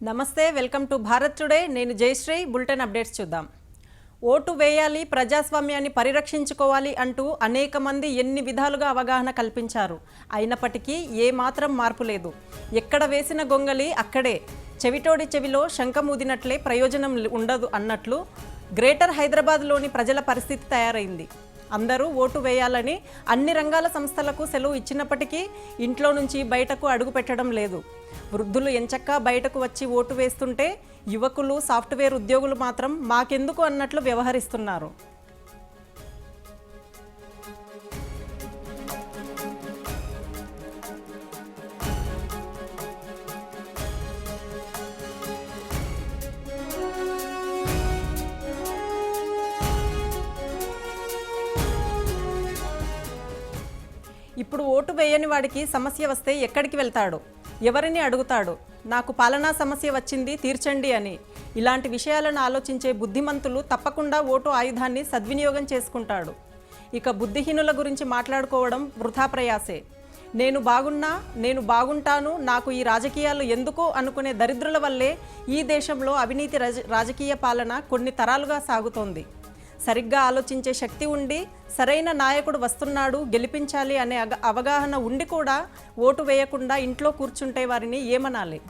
నమస్తే, welcome to Bharat today. నేను Jayashree. Bulletin updates చూద్దాం. ఓటు వేయాలి, ప్రజాస్వామ్యాన్ని పరిరక్షించుకోవాలి అంటూ అనేక మంది ఎన్ని విధాలుగా అవగాహన కల్పించారు. అయినప్పటికీ ఏమాత్రం మార్పు లేదు. ఎక్కడ వేసిన గొంగలి అక్కడే, చెవిటోడి చెవిలో శంఖమూదినట్లే ప్రయోజనం ఉండదు అన్నట్లు గ్రేటర్ హైదరాబాద్లోని ప్రజల పరిస్థితి తయారైంది. అందరూ ఓటు వేయాలని అన్ని రంగాల సంస్థలకు సెలవు ఇచ్చినప్పటికీ ఇంట్లో నుంచి బయటకు అడుగు పెట్టడం లేదు. వృద్ధులు ఎంచక్కా బయటకు వచ్చి ఓటు వేస్తుంటే యువకులు, సాఫ్ట్వేర్ ఉద్యోగులు మాత్రం మాకెందుకు అన్నట్లు వ్యవహరిస్తున్నారు. ఇప్పుడు ఓటు వేయని వాడికి సమస్య వస్తే ఎక్కడికి వెళ్తాడు? ఎవరిని అడుగుతాడు? నాకు పాలనా సమస్య వచ్చింది తీర్చండి అని. ఇలాంటి విషయాలను ఆలోచించే బుద్ధిమంతులు తప్పకుండా ఓటు ఆయుధాన్ని సద్వినియోగం చేసుకుంటాడు. ఇక బుద్ధిహీనుల గురించి మాట్లాడుకోవడం వృథా ప్రయాసే. నేను బాగుంటాను, నాకు ఈ రాజకీయాలు ఎందుకు అనుకునే దరిద్రుల వల్లే ఈ దేశంలో అవినీతి రాజకీయ పాలన కొన్ని తరాలుగా సాగుతోంది. సరిగ్గా ఆలోచించే శక్తి ఉండి, సరైన నాయకుడు వస్తున్నాడు, గెలిపించాలి అనే అవగాహన ఉండి కూడా ఓటు వేయకుండా ఇంట్లో కూర్చుంటే వారిని ఏమనాలి?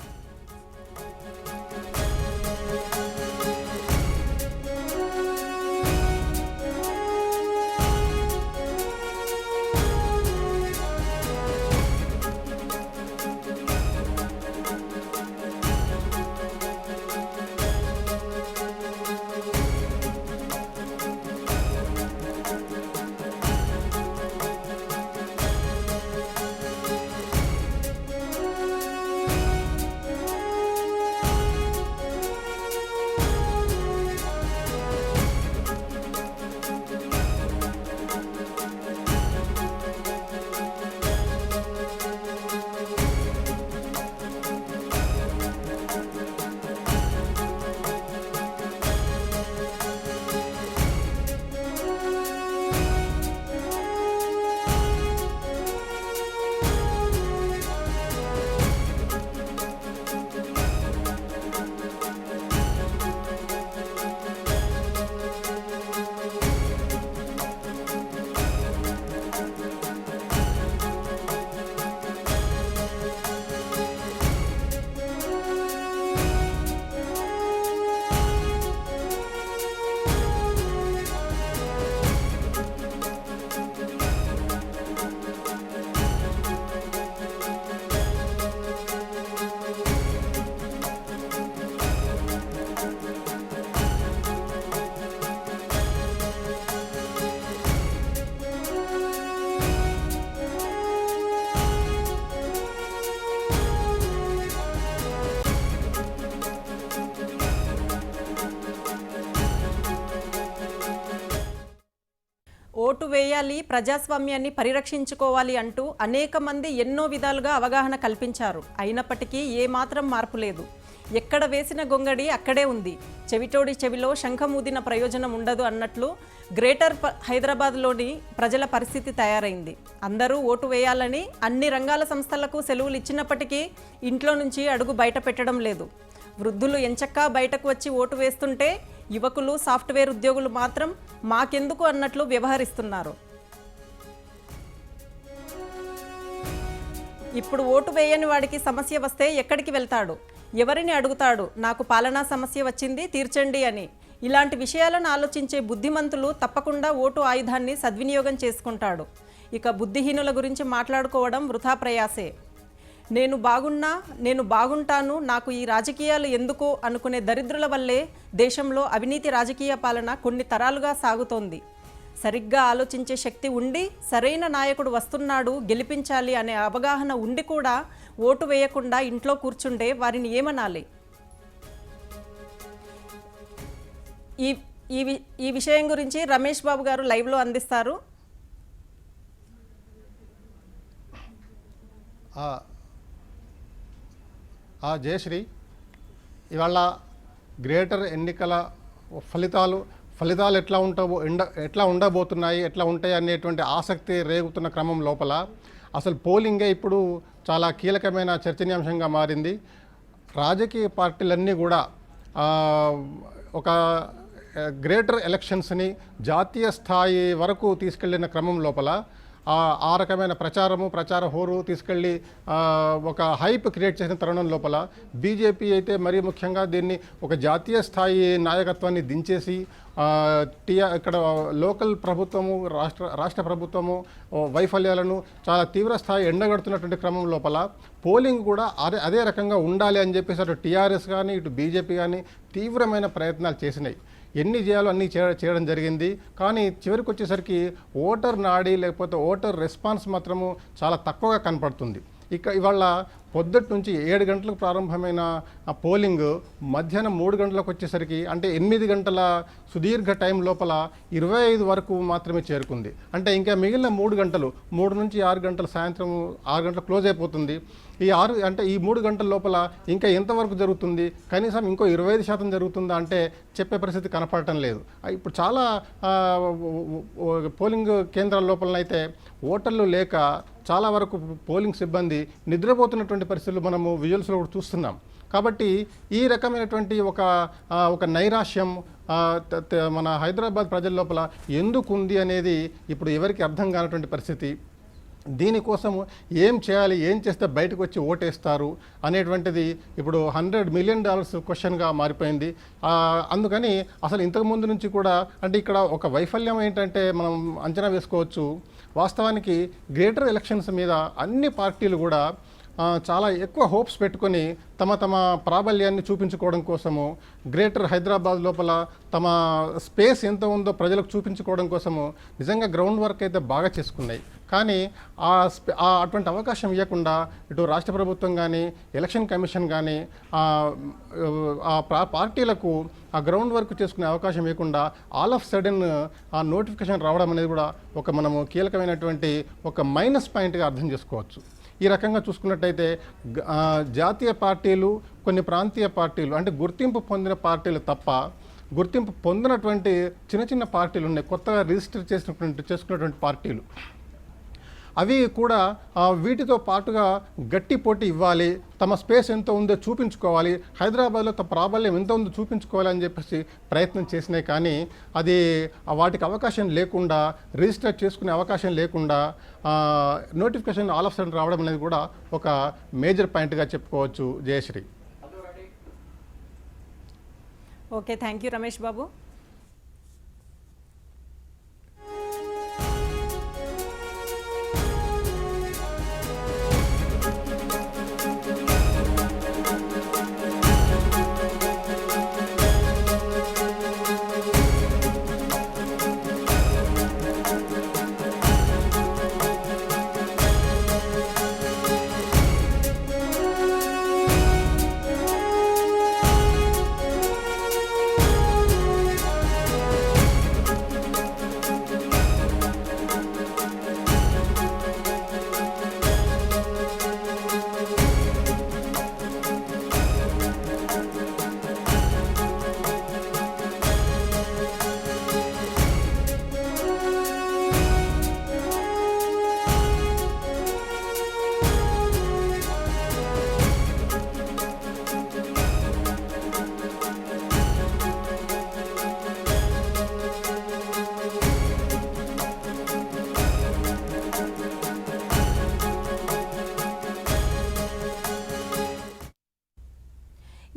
ఓటు వేయాలి, ప్రజాస్వామ్యాన్ని పరిరక్షించుకోవాలి అంటూ అనేక మంది ఎన్నో విధాలుగా అవగాహన కల్పించారు. అయినప్పటికీ ఏమాత్రం మార్పు లేదు. ఎక్కడ వేసిన గొంగడి అక్కడే ఉంది. చెవిటోడి చెవిలో శంఖమూదిన ప్రయోజనం ఉండదు అన్నట్లు గ్రేటర్ హైదరాబాద్లోని ప్రజల పరిస్థితి తయారైంది. అందరూ ఓటు వేయాలని అన్ని రంగాల సంస్థలకు సెలవులు ఇచ్చినప్పటికీ ఇంట్లో నుంచి అడుగు బయట పెట్టడం లేదు. వృద్ధులు ఎంచక్కా బయటకు వచ్చి ఓటు వేస్తుంటే యువకులు, సాఫ్ట్వేర్ ఉద్యోగులు మాత్రం మాకెందుకు అన్నట్లు వ్యవహరిస్తున్నారు. ఇప్పుడు ఓటు వేయని వాడికి సమస్య వస్తే ఎక్కడికి వెళ్తాడు? ఎవరిని అడుగుతాడు? నాకు పాలనా సమస్య వచ్చింది తీర్చండి అని. ఇలాంటి విషయాలను ఆలోచించే బుద్ధిమంతులు తప్పకుండా ఓటు ఆయుధాన్ని సద్వినియోగం చేసుకుంటాడు. ఇక బుద్ధిహీనుల గురించి మాట్లాడుకోవడం వృథా ప్రయాసే. నేను బాగుంటాను, నాకు ఈ రాజకీయాలు ఎందుకు అనుకునే దరిద్రుల వల్లే దేశంలో అవినీతి రాజకీయ పాలన కొన్ని తరాలుగా సాగుతోంది. సరిగ్గా ఆలోచించే శక్తి ఉండి, సరైన నాయకుడు వస్తున్నాడు, గెలిపించాలి అనే అవగాహన ఉండి కూడా ఓటు వేయకుండా ఇంట్లో కూర్చుంటే వారిని ఏమనాలి? ఈ విషయం గురించి రమేష్ బాబు గారు లైవ్లో అందిస్తారు. జయశ్రీ, ఇవాళ గ్రేటర్ ఎన్నికల ఫలితాలు ఎట్లా ఉండబోతున్నాయి, ఎట్లా ఉంటాయి అనేటువంటి ఆసక్తి రేగుతున్న క్రమం లోపల అసలు పోలింగే ఇప్పుడు చాలా కీలకమైన చర్చనీయాంశంగా మారింది. రాజకీయ పార్టీలన్నీ కూడా ఒక గ్రేటర్ ఎలక్షన్స్ని జాతీయ స్థాయి వరకు తీసుకెళ్లిన క్రమం లోపల ఆ రకమైన ప్రచార హోరు తీసుకెళ్ళి ఒక హైప్ క్రియేట్ చేసిన తరుణం లోపల బీజేపీ అయితే మరీ ముఖ్యంగా దీన్ని ఒక జాతీయ స్థాయి నాయకత్వాన్ని దించేసి ఇక్కడ లోకల్ ప్రభుత్వము రాష్ట్ర ప్రభుత్వము వైఫల్యాలను చాలా తీవ్ర స్థాయి ఎండగడుతున్నటువంటి క్రమం లోపల పోలింగ్ కూడా అదే రకంగా ఉండాలి అని చెప్పేసి అటు టీఆర్ఎస్ కానీ ఇటు బీజేపీ కానీ తీవ్రమైన ప్రయత్నాలు చేసినాయి. ఎన్ని చేయాలో అన్నీ చేయడం జరిగింది. కానీ చివరికి వచ్చేసరికి ఓటర్ నాడి లేకపోతే ఓటర్ రెస్పాన్స్ మాత్రము చాలా తక్కువగా కనపడుతుంది. ఇవాళ పొద్దుటి నుంచి 7 గంటలకు ప్రారంభమైన పోలింగ్ మధ్యాహ్నం 3 గంటలకు వచ్చేసరికి అంటే 8 గంటల సుదీర్ఘ టైం లోపల 25 వరకు మాత్రమే చేరుకుంది. అంటే ఇంకా మిగిలిన 3 గంటలు 3 నుంచి 6 గంటలు సాయంత్రం 6 గంటలు క్లోజ్ అయిపోతుంది. ఈ 3 గంటల లోపల ఇంకా ఎంతవరకు జరుగుతుంది, కనీసం ఇంకో 25% జరుగుతుందా అంటే చెప్పే పరిస్థితి కనపడటం లేదు. ఇప్పుడు చాలా పోలింగ్ కేంద్రాల లోపలనైతే ఓటర్లు లేక చాలా వరకు పోలింగ్ సిబ్బంది నిద్రపోతున్నటువంటి పరిస్థితులు మనము విజువల్స్లో కూడా చూస్తున్నాం. కాబట్టి ఈ రకమైనటువంటి ఒక నైరాశ్యం మన హైదరాబాద్ ప్రజల లోపల ఎందుకు ఉంది అనేది ఇప్పుడు ఎవరికి అర్థం కానటువంటి పరిస్థితి. దీనికోసం ఏం చేయాలి, ఏం చేస్తే బయటకు వచ్చి ఓటేస్తారు అనేటువంటిది ఇప్పుడు $100 మిలియన్ క్వశ్చన్గా మారిపోయింది. అందుకని అసలు ఇంతకుముందు నుంచి కూడా అంటే ఇక్కడ ఒక వైఫల్యం ఏంటంటే మనం అంచనా వేసుకోవచ్చు. వాస్తవానికి గ్రేటర్ ఎలక్షన్స్ మీద అన్ని పార్టీలు కూడా చాలా ఎక్కువ హోప్స్ పెట్టుకొని తమ ప్రాబల్యాన్ని చూపించుకోవడం కోసము గ్రేటర్ హైదరాబాద్ లోపల తమ స్పేస్ ఎంత ఉందో ప్రజలకు చూపించుకోవడం కోసము నిజంగా గ్రౌండ్ వర్క్ అయితే బాగా చేసుకున్నాయి. కానీ అటువంటి అవకాశం ఇవ్వకుండా ఇటు రాష్ట్ర ప్రభుత్వం కానీ ఎలక్షన్ కమిషన్ కానీ పార్టీలకు ఆ గ్రౌండ్ వర్క్ చేసుకునే అవకాశం ఇవ్వకుండా ఆల్ ఆఫ్ సడన్ ఆ నోటిఫికేషన్ రావడం అనేది కూడా మనము కీలకమైనటువంటి ఒక మైనస్ పాయింట్గా అర్థం చేసుకోవచ్చు. ఈ రకంగా చూసుకున్నట్టయితే జాతీయ పార్టీలు కొన్ని ప్రాంతీయ పార్టీలు అంటే గుర్తింపు పొందిన పార్టీలు తప్ప గుర్తింపు పొందినటువంటి చిన్న పార్టీలు ఉన్నాయి, కొత్తగా రిజిస్టర్ చేసుకున్నటువంటి పార్టీలు. అవి కూడా వీటితో పాటుగా గట్టి పోటీ ఇవ్వాలి, తమ స్పేస్ ఎంత ఉందో చూపించుకోవాలి, హైదరాబాద్లో తమ ప్రాబల్యం ఎంత ఉందో చూపించుకోవాలి అని చెప్పేసి ప్రయత్నం చేసినాయి. కానీ అది వాటికి అవకాశం లేకుండా, రిజిస్టర్ చేసుకునే అవకాశం లేకుండా నోటిఫికేషన్ ఆల్ ఆఫ్ సడన్ రావడం అనేది కూడా ఒక మేజర్ పాయింట్గా చెప్పుకోవచ్చు. Jayashree. Okay, thank you Ramesh Babu.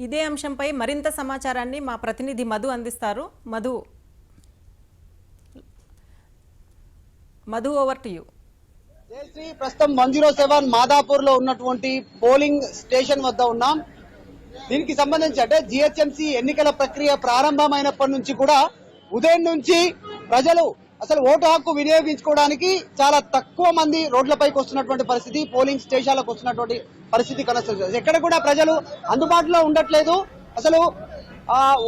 ఇదే అంశంపై మరింత సమాచారాన్ని మా ప్రతినిధి మధు అందిస్తారు. Madhu over to you. Jayashree, ప్రస్తుతం 107 మాదాపూర్ లో ఉన్నటువంటి పోలింగ్ స్టేషన్ వద్ద ఉన్నాం. దీనికి సంబంధించి అంటే జిహెచ్ఎంసీ ఎన్నికల ప్రక్రియ ప్రారంభమైనప్పటి నుంచి కూడా ఉదయం నుంచి ప్రజలు అసలు ఓటు హక్కు వినియోగించుకోవడానికి చాలా తక్కువ మంది రోడ్లపైకి వస్తున్నటువంటి పరిస్థితి, పోలింగ్ స్టేషన్లకు వస్తున్నటువంటి పరిస్థితి కనబడుతుంది. ఎక్కడ కూడా ప్రజలు అందుబాటులో ఉండట్లేదు. అసలు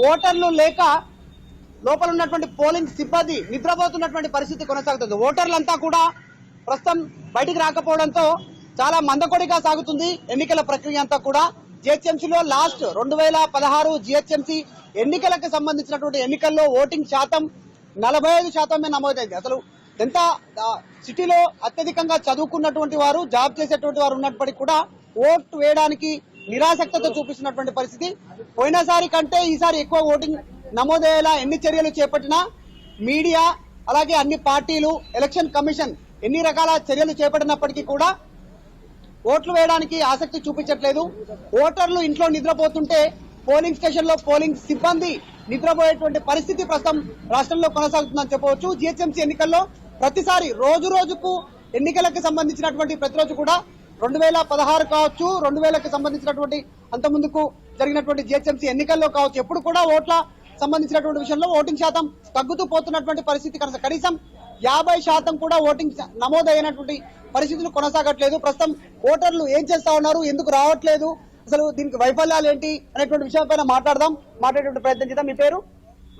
ఓటర్లు లేక లోపల ఉన్నటువంటి పోలింగ్ సిబ్బంది నిద్రపోతున్నటువంటి పరిస్థితి కొనసాగుతుంది. ఓటర్లంతా కూడా ప్రస్తుతం బయటికి రాకపోవడంతో చాలా మందకొడిగా సాగుతుంది ఎన్నికల ప్రక్రియ అంతా కూడా. జిహెచ్ఎంసీలో లాస్ట్ 2016 జిహెచ్ఎంసీ ఎన్నికలకు సంబంధించినటువంటి ఎన్నికల్లో ఓటింగ్ శాతం 45% నమోదైంది. అసలు ఎంత సిటీలో అత్యధికంగా చదువుకున్నటువంటి వారు, జాబ్ చేసేటువంటి వారు ఉన్నప్పటికీ కూడా ఓటు వేయడానికి నిరాసక్తతో చూపిస్తున్నటువంటి పరిస్థితి. పోయినసారి కంటే ఈసారి ఎక్కువ ఓటింగ్ నమోదయ్యేలా ఎన్ని చర్యలు చేపట్టినా మీడియా అలాగే అన్ని పార్టీలు ఎలక్షన్ కమిషన్ ఎన్ని రకాల చర్యలు చేపట్టినప్పటికీ కూడా ఓట్లు వేయడానికి ఆసక్తి చూపించట్లేదు. ఓటర్లు ఇంట్లో నిద్రపోతుంటే పోలింగ్ స్టేషన్ లో పోలింగ్ సిబ్బంది నిద్రపోయేటువంటి పరిస్థితి ప్రస్తుతం రాష్ట్రంలో కొనసాగుతుందని చెప్పవచ్చు. జిహెచ్ఎంసీ ఎన్నికల్లో ప్రతిసారి రోజు రోజుకు ఎన్నికలకు సంబంధించినటువంటి ప్రతిరోజు కూడా 2016 కావచ్చు, 2000కి సంబంధించినటువంటి అంత ముందుకు జరిగినటువంటి జిహెచ్ఎంసీ ఎన్నికల్లో కావచ్చు, ఎప్పుడు కూడా ఓట్ల సంబంధించినటువంటి విషయంలో ఓటింగ్ శాతం తగ్గుతూ పోతున్నటువంటి పరిస్థితి కనీసం 50% కూడా ఓటింగ్ నమోదైనటువంటి పరిస్థితులు కొనసాగట్లేదు. ప్రస్తుతం ఓటర్లు ఏం చేస్తా ఉన్నారు, ఎందుకు రావట్లేదు, అసలు దీనికి వైఫల్యాలు ఏంటి అనేటువంటి విషయంపైన మాట్లాడేటువంటి ప్రయత్నం చేద్దాం. మీ పేరు?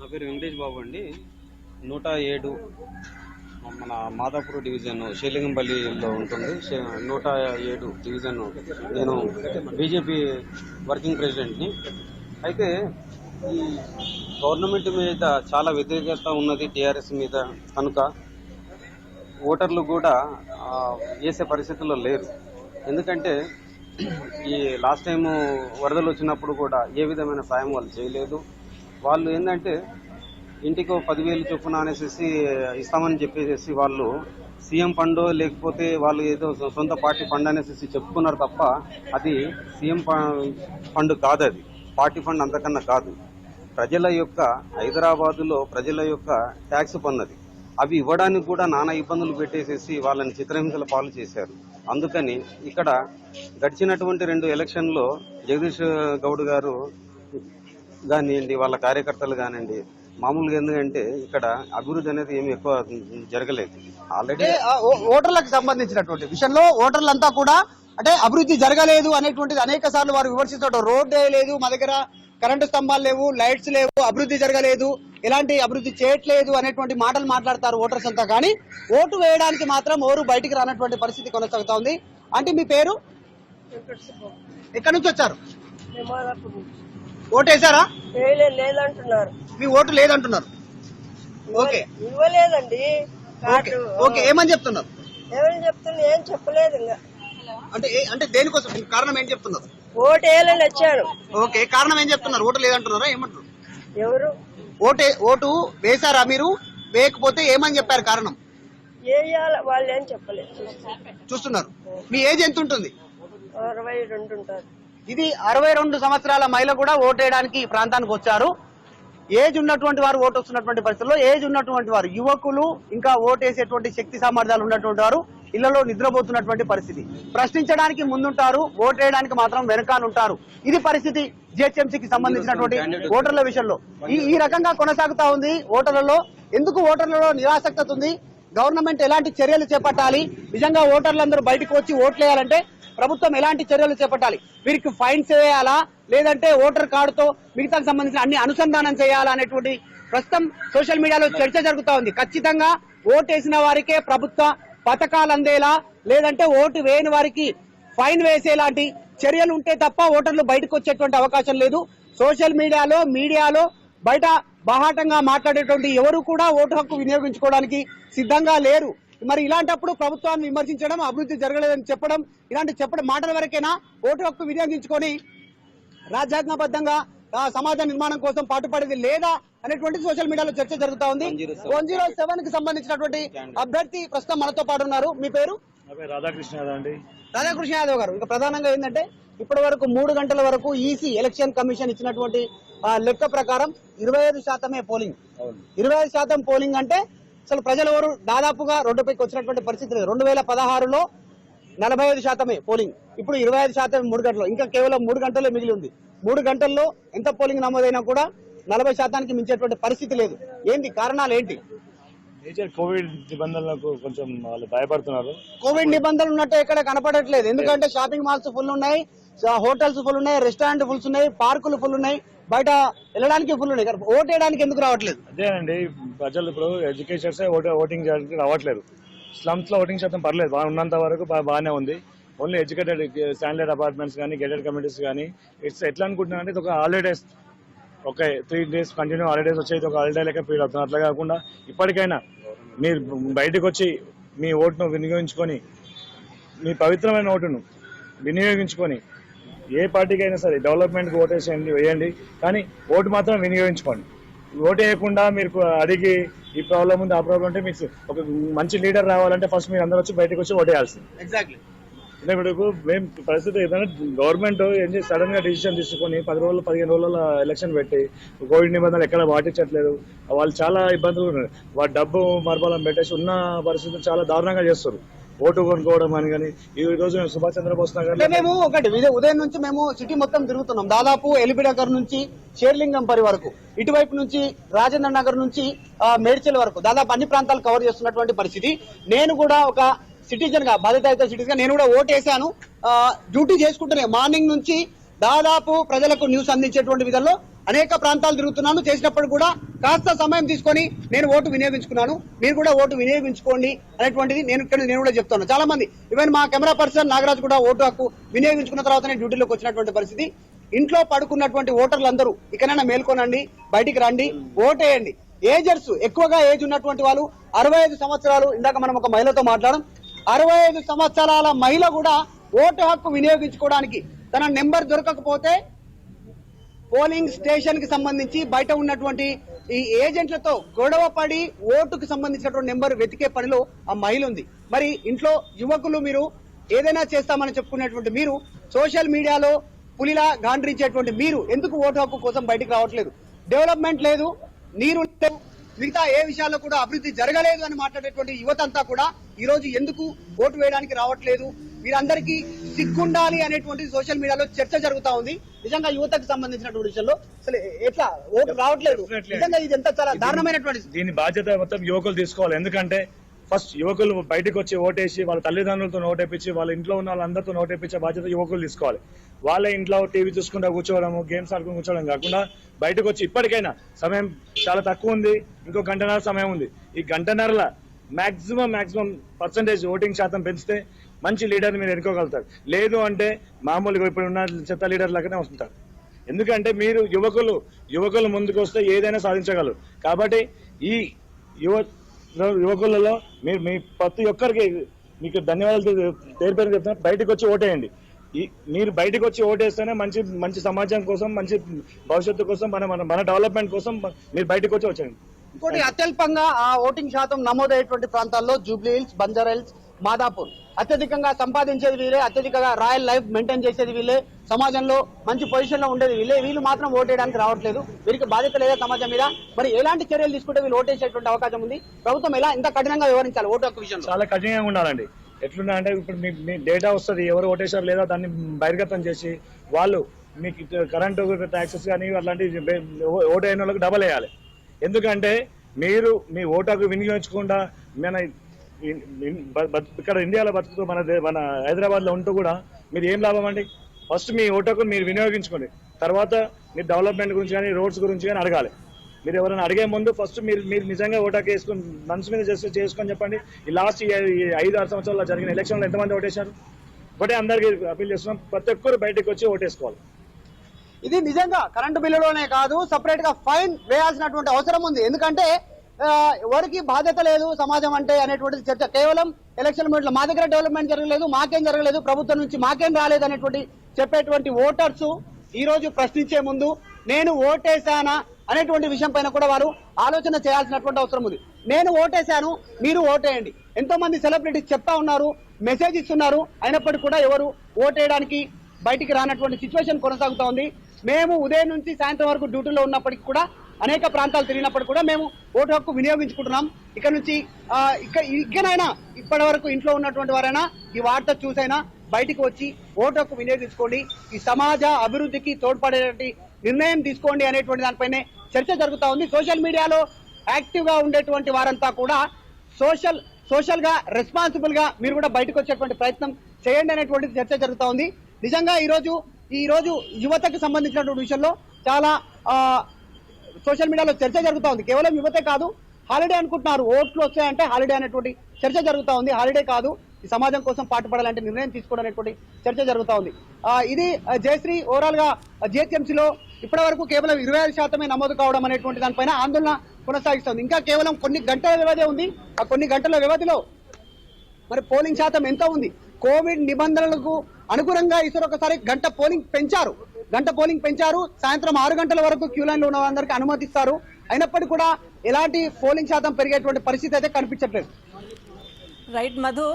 నా పేరు వెంకటేష్ బాబు అండి. 107 మన మాదాపూర్ డివిజన్ షేలింగంపల్లిలో ఉంటుంది. 107 డివిజన్. నేను బీజేపీ వర్కింగ్ ప్రెసిడెంట్ని. అయితే ఈ గవర్నమెంట్ మీద చాలా వ్యతిరేకత ఉన్నది టీఆర్ఎస్ మీద కనుక ఓటర్లు కూడా వేసే పరిస్థితుల్లో లేరు. ఎందుకంటే ఈ లాస్ట్ టైము వరదలు వచ్చినప్పుడు కూడా ఏ విధమైన సాయం వాళ్ళు చేయలేదు. వాళ్ళు ఏంటంటే ఇంటికి 10,000 చొప్పున అనేసి ఇస్తామని చెప్పేసి వాళ్ళు సీఎం ఫండ్ లేకపోతే వాళ్ళు ఏదో సొంత పార్టీ ఫండ్ అనేసి చెప్పుకున్నారు తప్ప అది సీఎం ఫండ్ కాదు, అది పార్టీ ఫండ్ అంతకన్నా కాదు. ప్రజల యొక్క హైదరాబాదులో ప్రజల యొక్క ట్యాక్స్ పన్నది. అవి ఇవ్వడానికి కూడా నానా ఇబ్బందులు పెట్టేసేసి వాళ్ళని చిత్రహింసల పాలు చేశారు. అందుకని ఇక్కడ గడిచినటువంటి 2 ఎలక్షన్లో జగదీష్ గౌడ్ గారు కానివ్వండి, వాళ్ళ కార్యకర్తలు కానివ్వండి, మామూలుగా ఎందుకంటే ఇక్కడ అభివృద్ధి అనేది ఏమి ఎక్కువ జరగలేదు. ఆల్రెడీ ఓటర్లకు సంబంధించినటువంటి విషయంలో ఓటర్లంతా కూడా అంటే అభివృద్ధి జరగలేదు అనేటువంటిది అనేక సార్లు వారు విమర్శించడం. రోడ్డు లేదు, మా దగ్గర కరెంటు స్తంభాలు లేవు, లైట్స్ లేవు, అభివృద్ధి జరగలేదు, ఎలాంటి అభివృద్ధి చేయట్లేదు అనేటువంటి మాటలు మాట్లాడతారు ఓటర్స్ అంతా. కానీ ఓటు వేయడానికి మాత్రం ఎవరు బయటికి రానటువంటి పరిస్థితి కొనసాగుతా ఉంది. అంటే మీ పేరు? ఎక్కడి నుంచి వచ్చారు? ఓటు వేసారా? లేదంటున్నారు. మీ ఓటు లేదంటున్నారు. ఓకే, ఇవ్వలేదండి. ఓకే, ఏమని చెప్తున్నారు? ఎవరు చెప్తున్నా ఏం చెప్పలేదు. ఇంకా అంటే దేనికోసం, కారణం ఏం చెప్తున్నారు? ఓటు వేయాలని వచ్చాను. ఓకే, కారణం ఏం చెప్తున్నారు? ఓటు లేదంటున్నారా? ఏమంటారు? ఎవరు ఓటు వేశారా మీరు? వేయకపోతే ఏమని చెప్పారు కారణం? వేయాలి వాళ్ళు ఏం చెప్పలేదు. చూస్తున్నారు. మీ ఏజ్ ఎంత ఉంటుంది? 62 ఉంటారు. ఇది 62 సంవత్సరాల మహిళ కూడా ఓటు వేయడానికి ఈ ప్రాంతానికి వచ్చారు. ఏజ్ ఉన్నటువంటి వారు ఓటు వస్తున్నటువంటి పరిస్థితుల్లో ఏజ్ ఉన్నటువంటి వారు యువకులు ఇంకా ఓటేసేటువంటి శక్తి సామర్థ్యాలు ఉన్నటువంటి వారు ఇళ్లలో నిద్రపోతున్నటువంటి పరిస్థితి. ప్రశ్నించడానికి ముందుంటారు, ఓటేయడానికి మాత్రం వెనకానుంటారు. ఇది పరిస్థితి జిహెచ్ఎంసీకి సంబంధించినటువంటి ఓటర్ల విషయంలో. ఈ రకంగా కొనసాగుతా ఉంది ఓటర్లలో. ఎందుకు ఓటర్లలో నిరాసక్తత ఉంది? గవర్నమెంట్ ఎలాంటి చర్యలు చేపట్టాలి? నిజంగా ఓటర్లందరూ బయటకు వచ్చి ఓట్లేయాలంటే ప్రభుత్వం ఎలాంటి చర్యలు చేపట్టాలి? వీరికి ఫైన్స్ వేయాలా, లేదంటే ఓటర్ కార్డుతో మిగతాకు సంబంధించిన అన్ని అనుసంధానం చేయాలా అనేటువంటి ప్రస్తుతం సోషల్ మీడియాలో చర్చ జరుగుతా ఉంది. ఖచ్చితంగా ఓటేసిన వారికే ప్రభుత్వ పథకాలు అందేలా, లేదంటే ఓటు వేయని వారికి ఫైన్ వేసేలాంటి చర్యలు ఉంటే తప్ప ఓటర్లు బయటకు వచ్చేటువంటి అవకాశం లేదు. సోషల్ మీడియాలో బయట బాహాటంగా మాట్లాడేటువంటి ఎవరు కూడా ఓటు హక్కు వినియోగించుకోవడానికి సిద్ధంగా లేరు. మరి ఇలాంటప్పుడు ప్రభుత్వాన్ని విమర్శించడం, అభివృద్ధి జరగలేదని చెప్పడం, చెప్పడం మాటల వరకేనా? ఓటు హక్కు వినియోగించుకొని రాజ్యాంగబద్ధంగా సమాజ నిర్మాణం కోసం పాటుపడేది లేదా అనేటువంటి సోషల్ మీడియాలో చర్చ జరుగుతా ఉంది. 107 కి సంబంధించినటువంటి అభ్యర్థి ప్రస్తుతం మనతో పాటు ఉన్నారు. మీ పేరు? రాధాకృష్ణ యాదవ్ అండి. రాధాకృష్ణ యాదవ్ గారు, ఇంకా ప్రధానంగా ఏంటంటే ఇప్పటి వరకు 3 గంటల వరకు ఈసీ ఎలక్షన్ కమిషన్ ఇచ్చినటువంటి లెక్క ప్రకారం 25% పోలింగ్. 25% పోలింగ్ అంటే అసలు ప్రజలు ఎవరు దాదాపుగా రోడ్డుపైకి వచ్చినటువంటి పరిస్థితి లేదు. 2016లో 45% పోలింగ్, ఇప్పుడు 25% 3 గంటల్లో. ఇంకా కేవలం 3 గంటల్లో మిగిలి ఉంది. 3 గంటల్లో ఎంత పోలింగ్ నమోదైనా కూడా 40%కి మించేటువంటి పరిస్థితి లేదు. ఏంటి కారణాలు ఏంటి? మేజర్ కోవిడ్ నిబంధనలకు కొంచెం వాళ్ళు భయపడుతున్నారు. కోవిడ్ నిబంధనలు ఉన్నట్టు ఎక్కడ కనపడట్లేదు. ఎందుకంటే షాపింగ్ మాల్స్ ఫుల్ ఉన్నాయి, హోటల్స్ ఫుల్ ఉన్నాయి, రెస్టారెంట్ ఫుల్స్ ఉన్నాయి, పార్కులు ఫుల్ ఉన్నాయి, బయట వెళ్ళడానికి ఫుల్ ఉన్నాయి. ఓటు వేయడానికి ఎందుకు రావట్లేదు? అదేనండి, ప్రజలు ఇప్పుడు ఎడ్యుకేషన్స్ ఓటింగ్ చేయడానికి రావట్లేదు. స్లమ్స్ లో ఓటింగ్ శాతం పర్లేదు, ఉన్నంత వరకు బాగానే ఉంది. ఓన్లీ ఎడ్యుకేటెడ్ స్టాండర్డ్ అపార్ట్మెంట్స్ కానీ గెటెడ్ కమ్యూనిటీస్ కానీ ఇట్స్ ఎట్లా అనుకుంటున్నారంటే ఇది ఒక హాలిడేస్, ఒక 3 days కంటిన్యూ హాలిడేస్ వచ్చేది ఒక హాలిడే లెక్క ఫీల్ అవుతున్నారు. అట్లా కాకుండా ఇప్పటికైనా మీరు బయటకు వచ్చి మీ ఓటును వినియోగించుకొని, మీ పవిత్రమైన ఓటును వినియోగించుకొని ఏ పార్టీకి అయినా సరే డెవలప్మెంట్కి ఓటేసేయండి, వేయండి, కానీ ఓటు మాత్రం వినియోగించుకోండి. ఓటు వేయకుండా మీరు అడిగి ఈ ప్రాబ్లం ఉంది ఆ ప్రాబ్లం ఉంటే మీకు ఒక మంచి లీడర్ రావాలంటే ఫస్ట్ మీరు అందరూ వచ్చి బయటకు వచ్చి ఓటేయాల్సింది. ఎగ్జాక్ట్లీ. ఇప్పుడు మేము పరిస్థితి ఏదైనా గవర్నమెంట్ ఏం చేసి సడన్ గా డిసిషన్ తీసుకొని 10 రోజులు 15 రోజుల ఎలక్షన్ పెట్టి కోవిడ్ నిబంధనలు ఎక్కడ పాటించట్లేదు. వాళ్ళు చాలా ఇబ్బందులు ఉన్నారు. వాళ్ళ డబ్బు మరబలం పెట్టేసి ఉన్న పరిస్థితులు చాలా దారుణంగా చేస్తారు. ఓటు కొనుక్కోవడం అని కానీ ఈ రోజు మేము సుభాష్ చంద్రబోస్ నగర్ మేము ఒకటి ఉదయం నుంచి మేము సిటీ మొత్తం తిరుగుతున్నాం. దాదాపు ఎల్బీ నగర్ నుంచి షేర్లింగంపల్లి వరకు, ఇటువైపు నుంచి రాజేంద్ర నగర్ నుంచి మేడ్చల్ వరకు దాదాపు అన్ని ప్రాంతాలు కవర్ చేస్తున్నటువంటి పరిస్థితి. నేను కూడా ఒక సిటిజన్ గా, బాధ్యతాయుత సిటిజన్ గా నేను కూడా ఓటేశాను. డ్యూటీ చేసుకుంటూనే మార్నింగ్ నుంచి దాదాపు ప్రజలకు న్యూస్ అందించేటువంటి విధంలో అనేక ప్రాంతాలు తిరుగుతున్నాను. చేసినప్పుడు కూడా కాస్త సమయం తీసుకొని నేను ఓటు వినియోగించుకున్నాను. మీరు కూడా ఓటు వినియోగించుకోండి అనేటువంటిది నేను కూడా చెప్తాను. చాలా మంది ఈవెన్ మా కెమెరా పర్సన్ నాగరాజ్ కూడా ఓటు హక్కు వినియోగించుకున్న తర్వాతనే డ్యూటీలోకి వచ్చినటువంటి పరిస్థితి. ఇంట్లో పడుకున్నటువంటి ఓటర్లందరూ ఇకనైనా మేల్కొనండి, బయటికి రండి, ఓటేయండి. ఏజర్స్ ఎక్కువగా ఏజ్ ఉన్నటువంటి వాళ్ళు 65 సంవత్సరాలు, ఇందాక మనం ఒక మహిళతో మాట్లాడడం, 65 సంవత్సరాల మహిళ కూడా ఓటు హక్కు వినియోగించుకోవడానికి తన నెంబర్ దొరకకపోతే పోలింగ్ స్టేషన్ కి సంబంధించి బయట ఉన్నటువంటి ఈ ఏజెంట్లతో గొడవ పడి ఓటుకు సంబంధించినటువంటి నెంబర్ వెతికే పనిలో ఆ మహిళ ఉంది. మరి ఇంట్లో యువకులు మీరు ఏదైనా చేస్తామని చెప్పుకునేటువంటి మీరు, సోషల్ మీడియాలో పులిలా గాండ్రించేటువంటి మీరు ఎందుకు ఓటు హక్కు కోసం బయటకు రావట్లేదు? డెవలప్మెంట్ లేదు, నీరు లేదు, మిగతా ఏ విషయాల్లో కూడా అభివృద్ధి జరగలేదు అని మాట్లాడేటువంటి యువత అంతా కూడా ఈ రోజు ఎందుకు ఓటు వేయడానికి రావట్లేదు? వీరందరికీ సిగ్గుండాలి అనేటువంటి సోషల్ మీడియాలో చర్చ జరుగుతా ఉంది. నిజంగా యువతకు సంబంధించినటువంటి విషయంలో అసలు ఎట్లా ఓటు రావట్లేదు? నిజంగా ఇది ఎంత చాలా దారుణమైనటువంటి. దీని బాధ్యత మొత్తం యువకులు తీసుకోవాలి. ఎందుకంటే ఫస్ట్ యువకులు బయటకు వచ్చి ఓటేసి వాళ్ళ తల్లిదండ్రులతో ఓటేపించి వాళ్ళ ఇంట్లో ఉన్న వాళ్ళందరితో ఓటేపించే బాధ్యత యువకులు తీసుకోవాలి. వాళ్ళ ఇంట్లో టీవీ చూసుకుంటా కూర్చోవడం, గేమ్స్ ఆడుకుని కూర్చోవడం కాకుండా బయటకు వచ్చి ఇప్పటికైనా సమయం చాలా తక్కువ ఉంది, ఇంకో గంటన్నర సమయం ఉంది. ఈ గంటన్నరల మాక్సిమం పర్సంటేజ్ ఓటింగ్ శాతం పెంచితే మంచి లీడర్ని మీరు ఎన్నుకోగలుగుతారు. లేదు అంటే మామూలుగా ఇప్పుడు ఉన్న చెత్త లీడర్ లాగానే వస్తుంటారు. ఎందుకంటే మీరు యువకులు ముందుకు వస్తే ఏదైనా సాధించగలరు. కాబట్టి ఈ యువకులలో మీరు మీ ప్రతి ఒక్కరికి మీకు ధన్యవాదాలు పేరు చెప్తున్నారు. బయటకు వచ్చి ఓటేయండి. మీరు బయటకు వచ్చి ఓటేస్తేనే మంచి సమాజం కోసం, మంచి భవిష్యత్తు కోసం, మన డెవలప్మెంట్ కోసం మీరు బయటకు వచ్చి వచ్చేయండి. ఇంకోటి అత్యల్పంగా ఆ ఓటింగ్ శాతం నమోదయ్యేటువంటి ప్రాంతాల్లో Jubilee hills, Banjara hills, Madhapur అత్యధికంగా సంపాదించేది వీళ్ళే, అత్యధికంగా రాయల్ లైఫ్ మెయింటైన్ చేసేది వీళ్ళే, సమాజంలో మంచి పొజిషన్ లో ఉండేది వీళ్ళే. వీళ్ళు మాత్రం ఓటేయడానికి రావట్లేదు. వీరికి బాధ్యత లేదా సమాజం మీద? మరి ఎలాంటి చర్యలు తీసుకుంటే వీళ్ళు ఓటేసేటువంటి అవకాశం ఉంది? ప్రభుత్వం ఎలా ఇంత కఠినంగా వ్యవహరించాలి ఓటు హక్కు విషయంలో? చాలా కఠినంగా ఉండాలండి. ఎట్లున్నా అంటే ఇప్పుడు మీ డేటా వస్తుంది, ఎవరు ఓటేశారు లేదా దాన్ని బహిర్గతం చేసి వాళ్ళు మీకు కరెంటు ట్యాక్సెస్ కానీ అట్లాంటి ఓటు అయిన వాళ్ళకి డబల్ వేయాలి. ఎందుకంటే మీరు మీ ఓటు హక్కు వినియోగించకుండా ఇక్కడ ఇండియాలో బతుకుతూ మన హైదరాబాద్ లో ఉంటూ కూడా మీరు ఏం లాభం అండి? ఫస్ట్ మీ ఓటు హక్కును మీరు వినియోగించుకోండి, తర్వాత మీరు డెవలప్మెంట్ గురించి కానీ రోడ్స్ గురించి కానీ అడగాలి. మీరు ఎవరైనా అడిగే ముందు ఫస్ట్ మీరు నిజంగా ఓటు హక్కు వేసుకొని మనసు మీద చేసుకొని చెప్పండి. ఈ లాస్ట్ 5-6 సంవత్సరాల్లో జరిగిన ఎలక్షన్లో ఎంతమంది ఓటేశారు? ఒకటే అందరికీ అపీల్ చేస్తున్నాం, ప్రతి ఒక్కరు బయటకు వచ్చి ఓటేసుకోవాలి. ఇది నిజంగా కరెంటు బిల్లులోనే కాదు, సపరేట్ గా ఫైన్ వేయాల్సినటువంటి అవసరం ఉంది. ఎందుకంటే ఎవరికి బాధ్యత లేదు సమాజం అంటే అనేటువంటి చర్చ కేవలం ఎలక్షన్ మూమెంట్లో మా దగ్గర డెవలప్మెంట్ జరగలేదు, మాకేం జరగలేదు, ప్రభుత్వం నుంచి మాకేం రాలేదు అనేటువంటి చెప్పేటువంటి ఓటర్స్ ఈ రోజు ప్రశ్నించే ముందు నేను ఓటేశానా అనేటువంటి విషయం పైన కూడా వారు ఆలోచన చేయాల్సినటువంటి అవసరం ఉంది. నేను ఓటేశాను, మీరు ఓటేయండి. ఎంతో మంది సెలబ్రిటీస్ చెప్తా ఉన్నారు, మెసేజ్ ఇస్తున్నారు, అయినప్పటికీ కూడా ఎవరు ఓటేయడానికి బయటికి రానటువంటి సిచ్యువేషన్ కొనసాగుతా ఉంది. మేము ఉదయం నుంచి సాయంత్రం వరకు డ్యూటీలో ఉన్నప్పటికీ కూడా అనేక ప్రాంతాలు తిరిగినప్పుడు కూడా మేము ఓటు హక్కు వినియోగించుకుంటున్నాం. ఇక్కడ నుంచి ఇకనైనా ఇప్పటి వరకు ఇంట్లో ఉన్నటువంటి వారైనా ఈ వార్త చూసైనా బయటికి వచ్చి ఓటు హక్కు వినియోగించుకోండి, ఈ సమాజ అభివృద్ధికి తోడ్పడేటువంటి నిర్ణయం తీసుకోండి అనేటువంటి దానిపైనే చర్చ జరుగుతా ఉంది. సోషల్ మీడియాలో యాక్టివ్ గా ఉండేటువంటి వారంతా కూడా సోషల్ గా రెస్పాన్సిబుల్ గా మీరు కూడా బయటకు వచ్చేటువంటి ప్రయత్నం చేయండి అనేటువంటి చర్చ జరుగుతా ఉంది. నిజంగా ఈ రోజు యువతకు సంబంధించినటువంటి విషయంలో చాలా సోషల్ మీడియాలో చర్చ జరుగుతా ఉంది. కేవలం యువతే కాదు, హాలిడే అనుకుంటున్నారు, ఓట్లు వస్తాయంటే హాలిడే అనేటువంటి చర్చ జరుగుతా ఉంది. హాలిడే కాదు, ఈ సమాజం కోసం పాటుపడాలంటే నిర్ణయం తీసుకోవడం అనేటువంటి చర్చ జరుగుతా ఉంది. ఇది జయశ్రీ ఓవరాల్ గా జిహెచ్ఎంసీలో ఇప్పటి వరకు కేవలం 25% నమోదు కావడం అనేటువంటి దానిపైన ఆందోళన కొనసాగిస్తుంది. ఇంకా కేవలం కొన్ని గంటల వ్యవధి ఉంది. ఆ కొన్ని గంటల వ్యవధిలో మరి పోలింగ్ శాతం ఎంత ఉంది? కోవిడ్ నిబంధనలకు అనుగుణంగా ఈసారి ఒకసారి గంట పోలింగ్ పెంచారు. సాయంత్రం 6 గంటల వరకు క్యూ లైన్ లో ఉన్న వారందరికీ అనుమతిస్తారు. అయినప్పటికీ కూడా ఎలాంటి పోలింగ్ శాతం పెరిగేటువంటి పరిస్థితి అయితే కనిపించట్లేదు. రైట్ మధు,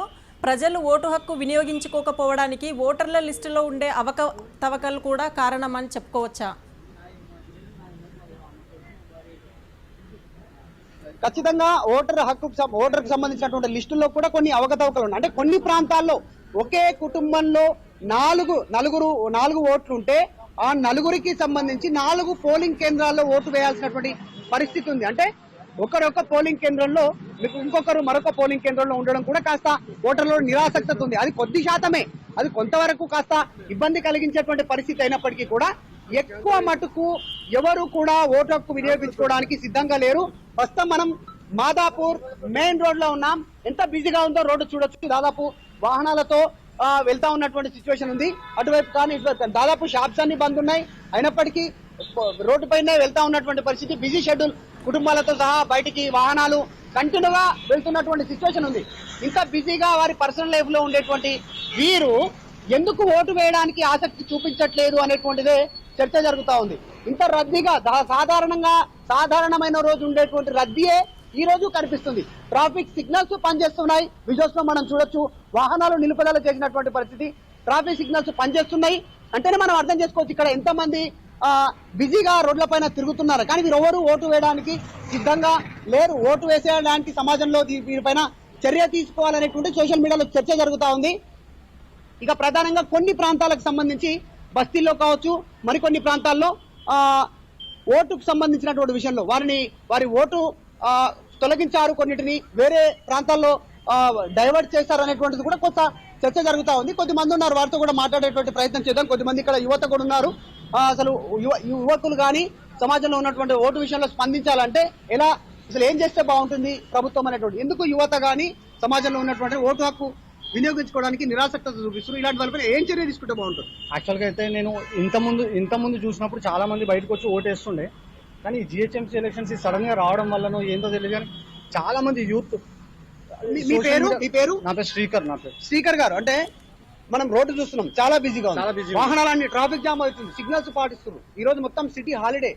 ప్రజలు ఓటు హక్కు వినియోగించుకోకపోవడానికి ఓటర్ల లిస్టులో ఉండే అవకతవకలు కూడా కారణమని చెప్పుకోవచ్చా? ఖచ్చితంగా ఓటర్కు సంబంధించినటువంటి లిస్టుల్లో కూడా కొన్ని అవకతవకలు ఉన్నాయి. అంటే కొన్ని ప్రాంతాల్లో ఒకే కుటుంబంలో నాలుగు ఓట్లు ఉంటే ఆ నలుగురికి సంబంధించి 4 పోలింగ్ కేంద్రాల్లో ఓటు వేయాల్సినటువంటి పరిస్థితి ఉంది. అంటే ఒకరొక పోలింగ్ కేంద్రంలో మీకు ఇంకొకరు మరొక పోలింగ్ కేంద్రంలో ఉండడం కూడా కాస్త ఓటర్లలో నిరాసక్తత ఉంది. అది కొద్ది శాతమే, అది కొంతవరకు కాస్త ఇబ్బంది కలిగించేటువంటి పరిస్థితి అయినప్పటికీ కూడా ఎక్కువ మటుకు ఎవరు కూడా ఓటు హక్కు వినియోగించుకోవడానికి సిద్ధంగా లేరు. ప్రస్తుతం మనం మాదాపూర్ మెయిన్ రోడ్ లో ఉన్నాం. ఎంత బిజీగా ఉందో రోడ్డు చూడొచ్చు. దాదాపు వాహనాలతో వెళ్తా ఉన్నటువంటి సిచ్యువేషన్ ఉంది. అటువైపు కానీ ఇటువైపు దాదాపు షాప్స్ అన్ని బంద్ ఉన్నాయి. అయినప్పటికీ రోడ్డు పైనే వెళ్తా ఉన్నటువంటి పరిస్థితి. బిజీ షెడ్యూల్ కుటుంబాలతో సహా బయటికి వాహనాలు కంటిన్యూగా వెళ్తున్నటువంటి సిచ్యువేషన్ ఉంది. ఇంత బిజీగా వారి పర్సనల్ లైఫ్ లో ఉండేటువంటి వీరు ఎందుకు ఓటు వేయడానికి ఆసక్తి చూపించట్లేదు అనేటువంటిదే చర్చ జరుగుతా ఉంది. ఇంత రద్దీగా సాధారణమైన రోజు ఉండేటువంటి రద్దీయే ఈ రోజు కనిపిస్తుంది. ట్రాఫిక్ సిగ్నల్స్ పనిచేస్తున్నాయి. విజువల్స్ లో మనం చూడొచ్చు, వాహనాలు నిలుపుదల చేసినటువంటి పరిస్థితి. ట్రాఫిక్ సిగ్నల్స్ పనిచేస్తున్నాయి అంటేనే మనం అర్థం చేసుకోవచ్చు ఇక్కడ ఎంతమంది బిజీగా రోడ్ల పైన తిరుగుతున్నారు. కానీ వీరెవరు ఓటు వేయడానికి సిద్ధంగా లేరు. ఓటు వేసేయడానికి సమాజంలో వీరిపైన చర్య తీసుకోవాలనేటువంటి సోషల్ మీడియాలో చర్చ జరుగుతా ఉంది. ఇక ప్రధానంగా కొన్ని ప్రాంతాలకు సంబంధించి బస్తీల్లో కావచ్చు, మరికొన్ని ప్రాంతాల్లో ఓటుకు సంబంధించినటువంటి విషయంలో వారి ఓటు తొలగించారు, కొన్నిటిని వేరే ప్రాంతాల్లో డైవర్ట్ చేస్తారు అనేటువంటిది కూడా కొత్త చర్చ జరుగుతా ఉంది. కొద్దిమంది ఉన్నారు, వారితో కూడా మాట్లాడేటువంటి ప్రయత్నం చేద్దాం. కొద్దిమంది ఇక్కడ యువత కూడా ఉన్నారు. అసలు యువకులు కానీ సమాజంలో ఉన్నటువంటి ఓటు విషయంలో స్పందించాలంటే అసలు ఏం చేస్తే బాగుంటుంది ప్రభుత్వం అనేటువంటి, ఎందుకు యువత కానీ సమాజంలో ఉన్నటువంటి ఓటు హక్కు వినియోగించుకోవడానికి నిరాసక్తత చూపిస్తారు? ఇలాంటి వాళ్ళపై ఏం చర్య తీసుకుంటే బాగుంటుంది? యాక్చువల్గా అయితే నేను ఇంతకుముందు చూసినప్పుడు చాలా మంది బయటకు వచ్చి ఓటు వేస్తుండే. కానీ జిహెచ్ఎంసీ ఎలక్షన్స్ సడన్ గా రావడం వల్లనో ఏందో తెలియదు కానీ చాలా మంది యూత్. మీ పేరు? నా పేరు శ్రీకర్. శ్రీకర్ గారు, అంటే మనం రోడ్డు చూస్తున్నాం, చాలా బిజీగా ఉంది. వాహనాలన్నీ ట్రాఫిక్ జామ్ అవుతుంది, సిగ్నల్స్ పాటిస్తున్నారు. ఈ రోజు మొత్తం సిటీ హాలిడే.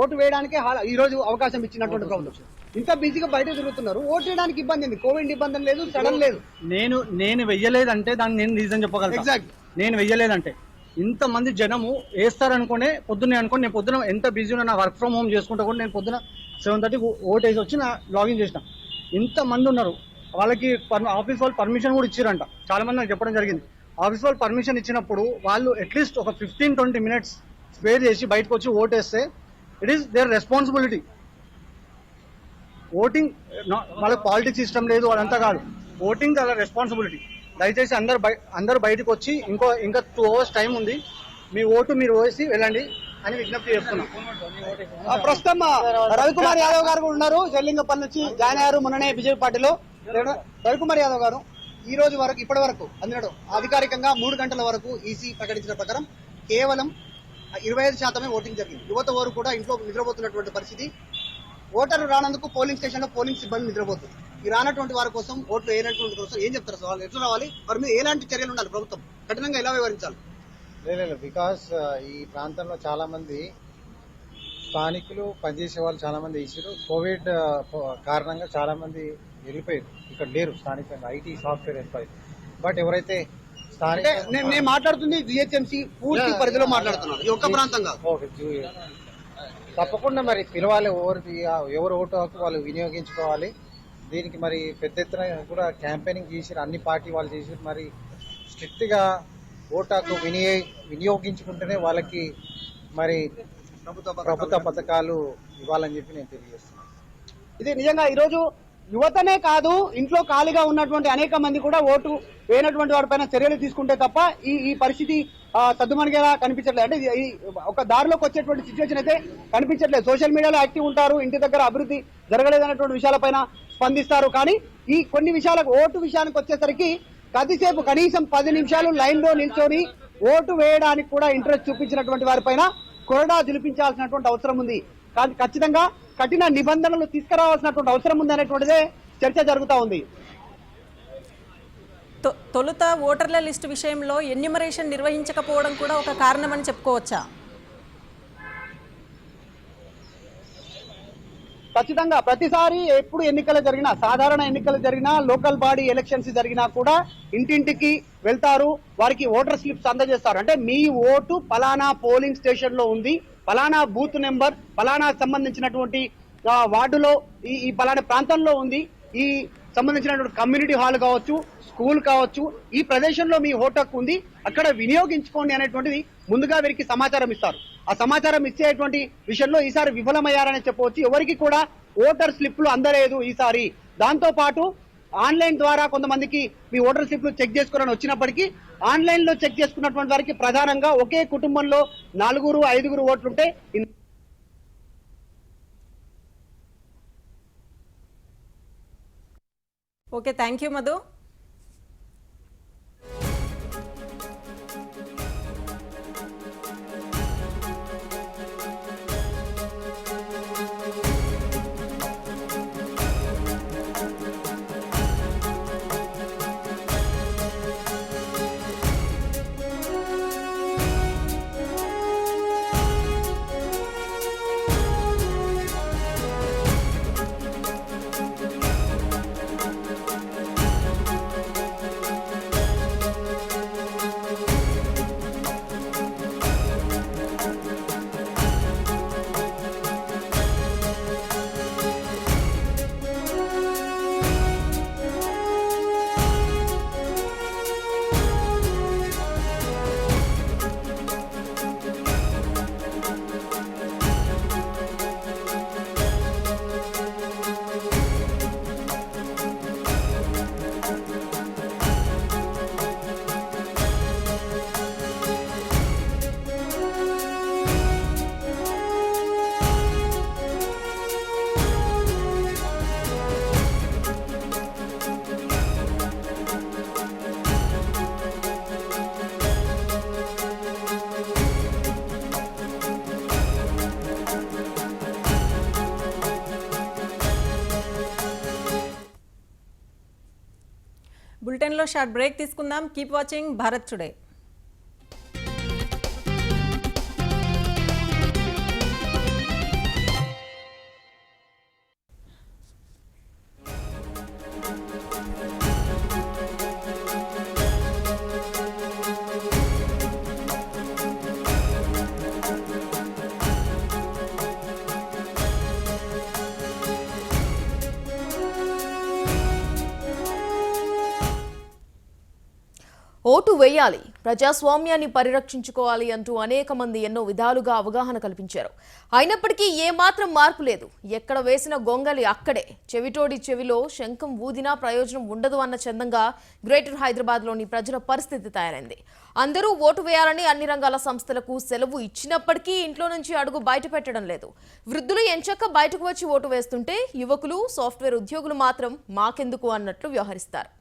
ఓటు వేయడానికి ఈ రోజు అవకాశం ఇచ్చినటువంటి ప్రభుత్వం. ఇంత బిజీగా బయట తిరుగుతున్నారు, ఓటు వేయడానికి ఇబ్బంది ఉంది. కోవిడ్ ఇబ్బంది లేదు, సడన్ లేదు. నేను వెయ్యలేదంటే దాన్ని నేను రీజన్ చెప్పగలను. ఎగ్జాక్ట్, నేను వెయ్యలేదంటే ఇంతమంది జనము వేస్తారనుకునే నేను పొద్దున ఎంత బిజీ ఉన్నా, నా వర్క్ ఫ్రమ్ హోమ్ చేసుకుంటా కూడా నేను పొద్దున 7:30 ఓటు వేసి వచ్చి నా లాగిన్ చేసిన. ఇంతమంది ఉన్నారు, వాళ్ళకి ఆఫీస్ వాళ్ళు పర్మిషన్ కూడా ఇచ్చారంట. చాలా మంది నాకు చెప్పడం జరిగింది. ఆఫీస్ వాళ్ళు పర్మిషన్ ఇచ్చినప్పుడు వాళ్ళు అట్లీస్ట్ ఒక 15-20 మినిట్స్ స్పేర్ చేసి బయటకు వచ్చి ఓటు వేస్తే it is there responsibility. Voting వాళ్ళకి పాలిటిక్స్ ఇష్టం లేదు అదంతా కాదు, ఓటింగ్ అలా రెస్పాన్సిబిలిటీ. దయచేసి అందరూ బయటకు వచ్చి ఇంకా 2 hours టైం ఉంది, మీ ఓటు మీరు వేసి వెళ్ళండి అని విజ్ఞప్తి చేస్తున్నాం. ప్రస్తుతం రవికుమార్ యాదవ్ గారు కూడా ఉన్నారు, జల్లింగపల్లి నుంచి జాయిన్ అయ్యారు మొన్ననే బీజేపీ పార్టీలో. రవికుమార్ యాదవ్ గారు, ఈ రోజు వరకు ఇప్పటి వరకు అందులో అధికారికంగా 3 గంటల వరకు ఈసీ ప్రకటించిన ప్రకారం కేవలం 25% ఓటింగ్ జరిగింది. యువత వారు కూడా ఇంట్లో నిద్రపోతున్నటువంటి పరిస్థితి. ఓటర్లు రానందుకు పోలింగ్ స్టేషన్ లో పోలింగ్ సిబ్బంది నిద్రపోతుంది. ఈ రానటువంటి వారి కోసం, ఓట్లు వేయనటువంటి కోసం ఏం చెప్తారు? వాళ్ళు ఎట్లా రావాలి? వారి మీద ఎలాంటి చర్యలు ఉండాలి? ప్రభుత్వం కఠినంగా ఎలా వ్యవహరించాలి? లేదు, బికాస్ ఈ ప్రాంతంలో చాలా మంది స్థానికులు పనిచేసే వాళ్ళు చాలా మంది ఇచ్చారు. కోవిడ్ కారణంగా చాలా మంది వెళ్ళిపోయారు, ఇక్కడ లేరు స్థానికంగా ఐటీ సాఫ్ట్వేర్ ఎంప్లాయీస్. బట్ ఎవరైతే స్థానిక నేను మాట్లాడుతుంది జిహెచ్ఎంసీ పూర్తి పరిధిలో మాట్లాడుతున్నారు, ఈ ఒక్క ప్రాంతం కాదు. తప్పకుండా మరి పిలవాలి, ఎవరు ఓటు హక్కు వాళ్ళు వినియోగించుకోవాలి. దీనికి మరి పెద్ద ఎత్తున కూడా క్యాంపెయినింగ్ చేసి అన్ని పార్టీ వాళ్ళు చేసి మరి స్ట్రిక్ట్ గా ఓటు హక్కు వినియోగించుకుంటేనే వాళ్ళకి మరి ప్రభుత్వ పథకాలు ఇవ్వాలని చెప్పి నేను తెలియజేస్తున్నాను. ఇది నిజంగా ఈరోజు యువతనే కాదు, ఇంట్లో ఖాళీగా ఉన్నటువంటి అనేక మంది కూడా ఓటు వేయనటువంటి వారిపైన చర్యలు తీసుకుంటే తప్ప ఈ పరిస్థితి సద్దుమణిగేలా కనిపించట్లేదు. అంటే ఒక దారిలోకి వచ్చేటువంటి సిచ్యువేషన్ అయితే కనిపించట్లేదు. సోషల్ మీడియాలో యాక్టివ్ ఉంటారు, ఇంటి దగ్గర అభివృద్ధి జరగలేదన్నటువంటి విషయాలపైన స్పందిస్తారు. కానీ ఈ కొన్ని విషయాలకు, ఓటు విషయానికి వచ్చేసరికి కొద్దిసేపు కనీసం 10 నిమిషాలు లైన్ లో నిల్చొని ఓటు వేయడానికి కూడా ఇంట్రెస్ట్ చూపించినటువంటి వారిపైన కొరడా జులిపించాల్సినటువంటి అవసరం ఉంది. కానీ ఖచ్చితంగా కఠిన నిబంధనలు తీసుకురావాల్సినటువంటి అవసరం ఉంది అనేటువంటిదే చర్చ జరుగుతూ ఉంది. తొలుత ఓటర్ల లిస్టు విషయంలో ఎన్యూమరేషన్ నిర్వహించకపోవడం కూడా ఒక కారణమని చెప్పుకోవచ్చా? ఖచ్చితంగా ప్రతిసారి ఎప్పుడు ఎన్నికలు జరిగినా, సాధారణ ఎన్నికలు జరిగినా, లోకల్ బాడీ ఎలక్షన్స్ జరిగినా కూడా ఇంటింటికి వెళ్తారు, వారికి ఓటర్ స్లిప్స్ అందజేస్తారు. అంటే మీ ఓటు పలానా పోలింగ్ స్టేషన్ లో ఉంది, పలానా బూత్ నెంబర్, పలానా సంబంధించినటువంటి వార్డులో ఈ పలానా ప్రాంతంలో ఉంది, ఈ సంబంధించినటువంటి కమ్యూనిటీ హాల్ కావచ్చు, స్కూల్ కావచ్చు, ఈ ప్రదేశంలో మీ ఓటు హక్కు ఉంది, అక్కడ వినియోగించుకోండి అనేటువంటిది ముందుగా వీరికి సమాచారం ఇస్తారు. ఆ సమాచారం ఇచ్చేటువంటి విషయంలో ఈసారి విఫలమయ్యారని చెప్పవచ్చు. ఎవరికి కూడా ఓటర్ స్లిప్లు అందలేదు ఈసారి. దాంతో పాటు ఆన్లైన్ ద్వారా కొంతమందికి మీ ఓటర్ స్లిప్లు చెక్ చేసుకోవాలని వచ్చినప్పటికీ ఆన్లైన్ లో చెక్ చేసుకున్నటువంటి వారికి ప్రధానంగా ఒకే కుటుంబంలో 4-5 ఓట్లుంటే ఓకే, థ్యాంక్ యూ మధు. బులెటిన్లో షార్ట్ బ్రేక్ తీసుకుందాం. Keep watching Bharat today. Vote వేయాలి, ప్రజాస్వామ్యాన్ని పరిరక్షించుకోవాలి అంటూ అనేక మంది ఎన్నో విధాలుగా అవగాహన కల్పించారు. అయినప్పటికీ ఏమాత్రం మార్పు లేదు. ఎక్కడ వేసిన గొంగలి అక్కడే. చెవిటోడి చెవిలో శంఖం ఊదినా ప్రయోజనం ఉండదు అన్న చందంగా గ్రేటర్ హైదరాబాద్లోని ప్రజల పరిస్థితి తయారైంది. అందరూ ఓటు వేయాలని అన్ని రంగాల సంస్థలకు సెలవు ఇచ్చినప్పటికీ ఇంట్లో నుంచి అడుగు బయట పెట్టడం లేదు. వృద్ధులు ఎంచక్క బయటకు వచ్చి ఓటు వేస్తుంటే యువకులు, సాఫ్ట్వేర్ ఉద్యోగులు మాత్రం మాకెందుకు అన్నట్లు వ్యవహరిస్తారు.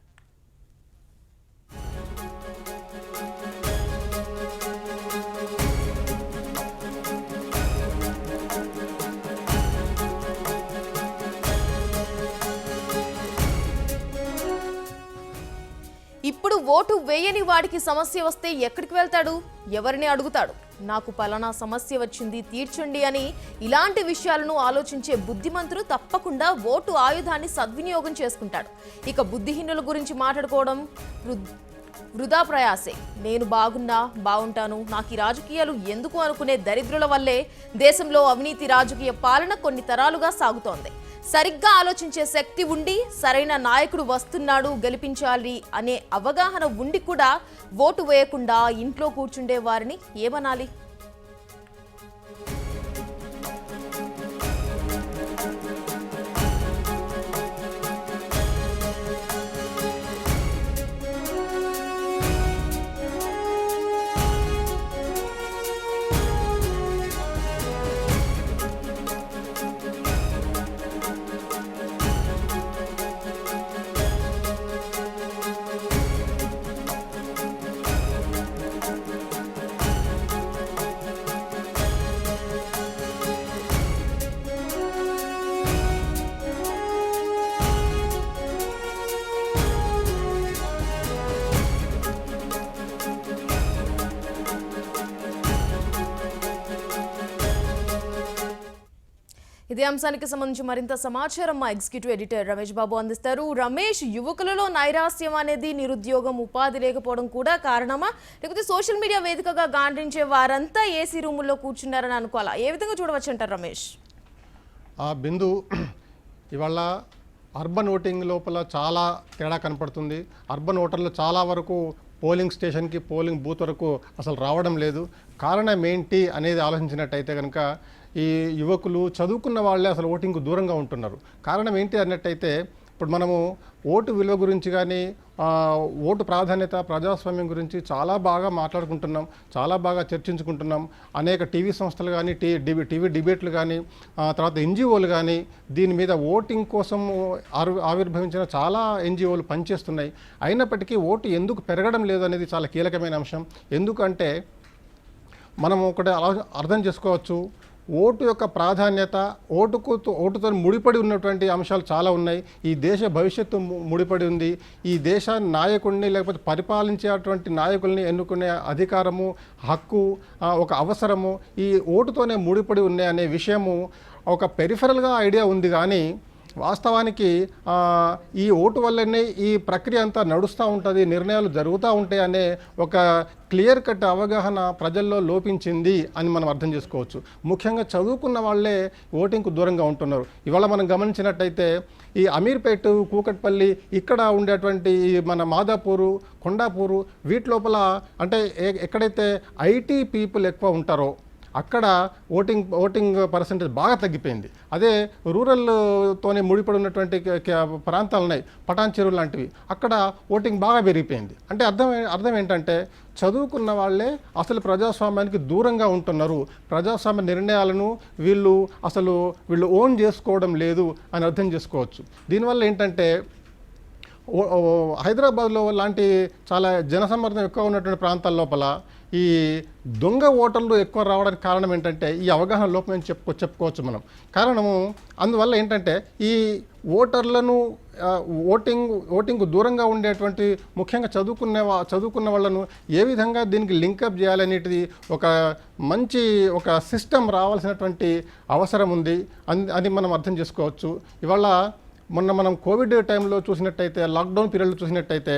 ఇప్పుడు ఓటు వేయని వాడికి సమస్య వస్తే ఎక్కడికి వెళ్తాడు? ఎవరిని అడుగుతాడు? నాకు పలానా సమస్య వచ్చింది తీర్చండి అని ఇలాంటి విషయాలను ఆలోచించే బుద్ధిమంతుడు తప్పకుండా ఓటు ఆయుధాన్ని సద్వినియోగం చేసుకుంటాడు. ఇక బుద్ధిహీనుల గురించి మాట్లాడుకోవడం వృధా ప్రయాసే. నేను బాగున్నా బాగుంటాను, నాకు ఈ రాజకీయాలు ఎందుకు అనుకునే దరిద్రుల వల్లే దేశంలో అవినీతి రాజకీయ పాలన కొన్ని తరాలుగా సాగుతోంది. సరిగ్గా ఆలోచించే శక్తి ఉండి, సరైన నాయకుడు వస్తున్నాడు గెలిపించాలి అనే అవగాహన ఉండి కూడా ఓటు వేయకుండా ఇంట్లో కూర్చుండే వారిని ఏమనాలి? ఇదే అంశానికి సంబంధించి మరింత సమాచారం మా ఎగ్జిక్యూటివ్ ఎడిటర్ రమేష్ బాబు అందిస్తారు. రమేష్, యువకులలో నైరాశ్యం అనేది నిరుద్యోగం, ఉపాధి లేకపోవడం కూడా కారణమా, లేకపోతే సోషల్ మీడియా వేదికగా గాండ్రించే వారంతా ఏసీ రూముల్లో కూర్చున్నారని అనుకోవాలా? ఏ విధంగా చూడవచ్చు అంటారు రమేష్? బిందు, ఇవాళ అర్బన్ ఓటింగ్ లోపల చాలా తేడా కనపడుతుంది. అర్బన్ ఓటర్లు చాలా వరకు పోలింగ్ స్టేషన్కి, పోలింగ్ బూత్ వరకు అసలు రావడం లేదు. కారణం ఏంటి అనేది ఆలోచించినట్టయితే కనుక ఈ యువకులు, చదువుకున్న వాళ్ళే అసలు ఓటింగ్కు దూరంగా ఉంటున్నారు. కారణం ఏంటి అన్నట్టయితే ఇప్పుడు మనము ఓటు విలువ గురించి కానీ, ఓటు ప్రాధాన్యత, ప్రజాస్వామ్యం గురించి చాలా బాగా మాట్లాడుకుంటున్నాం, చాలా బాగా చర్చించుకుంటున్నాం. అనేక టీవీ సంస్థలు కానీ, టీవీ డిబేట్లు కానీ, తర్వాత ఎన్జిఓలు కానీ దీని మీద ఓటింగ్ కోసం ఆవిర్భవించిన చాలా ఎన్జిఓలు పనిచేస్తున్నాయి. అయినప్పటికీ ఓటు ఎందుకు పెరగడం లేదు అనేది చాలా కీలకమైన అంశం. ఎందుకంటే మనం ఒకటి అర్థం చేసుకోవచ్చు, ఓటు యొక్క ప్రాధాన్యత, ఓటుతో ముడిపడి ఉన్నటువంటి అంశాలు చాలా ఉన్నాయి. ఈ దేశ భవిష్యత్తు ముడిపడి ఉంది. ఈ దేశ నాయకుడిని, లేకపోతే పరిపాలించేటువంటి నాయకుల్ని ఎన్నుకునే అధికారము, హక్కు, ఒక అవసరము ఈ ఓటుతోనే ముడిపడి ఉన్నాయి అనే విషయము ఒక పెరిఫరల్గా ఐడియా ఉంది. కానీ వాస్తవానికి ఈ ఓటు వల్లనే ఈ ప్రక్రియ అంతా నడుస్తూ ఉంటుంది, నిర్ణయాలు జరుగుతూ ఉంటాయి అనే ఒక క్లియర్ కట్ అవగాహన ప్రజల్లో లోపించింది అని మనం అర్థం చేసుకోవచ్చు. ముఖ్యంగా చదువుకున్న వాళ్ళే ఓటింగ్కు దూరంగా ఉంటున్నారు. ఇవాళ మనం గమనించినట్టయితే ఈ అమీర్పేట, కూకట్పల్లి, ఇక్కడ ఉండేటువంటి మన మాదాపూరు, కొండాపూరు వీటి లోపల అంటే ఎక్కడైతే ఐటీ పీపుల్ ఎక్కువ ఉంటారో అక్కడ ఓటింగ్ పర్సంటేజ్ బాగా తగ్గిపోయింది. అదే రూరల్తోనే ముడిపడి ఉన్నటువంటి ప్రాంతాలు ఉన్నాయి, పటాన్ చెరువు లాంటివి, అక్కడ ఓటింగ్ బాగా పెరిగిపోయింది. అంటే అర్థం ఏంటంటే చదువుకున్న వాళ్ళే అసలు ప్రజాస్వామ్యానికి దూరంగా ఉంటున్నారు. ప్రజాస్వామ్య నిర్ణయాలను వీళ్ళు ఓన్ చేసుకోవడం లేదు అని అర్థం చేసుకోవచ్చు. దీనివల్ల ఏంటంటే హైదరాబాద్లో లాంటి చాలా జనసమ్మర్దం ఎక్కువ ఉన్నటువంటి ప్రాంతాల లోపల ఈ దొంగ ఓటర్లు ఎక్కువ రావడానికి కారణం ఏంటంటే ఈ అవగాహన లోపం అని చెప్పుకోవచ్చు మనం. కారణము అందువల్ల ఏంటంటే ఈ ఓటర్లను ఓటింగ్ దూరంగా ఉండేటువంటి ముఖ్యంగా చదువుకున్న వాళ్ళను ఏ విధంగా దీనికి లింకప్ చేయాలనేటిది ఒక సిస్టమ్ రావాల్సినటువంటి అవసరం ఉంది అని మనం అర్థం చేసుకోవచ్చు. ఇవాళ మొన్న మనం కోవిడ్ టైంలో చూసినట్టయితే, లాక్డౌన్ పీరియడ్లో చూసినట్టయితే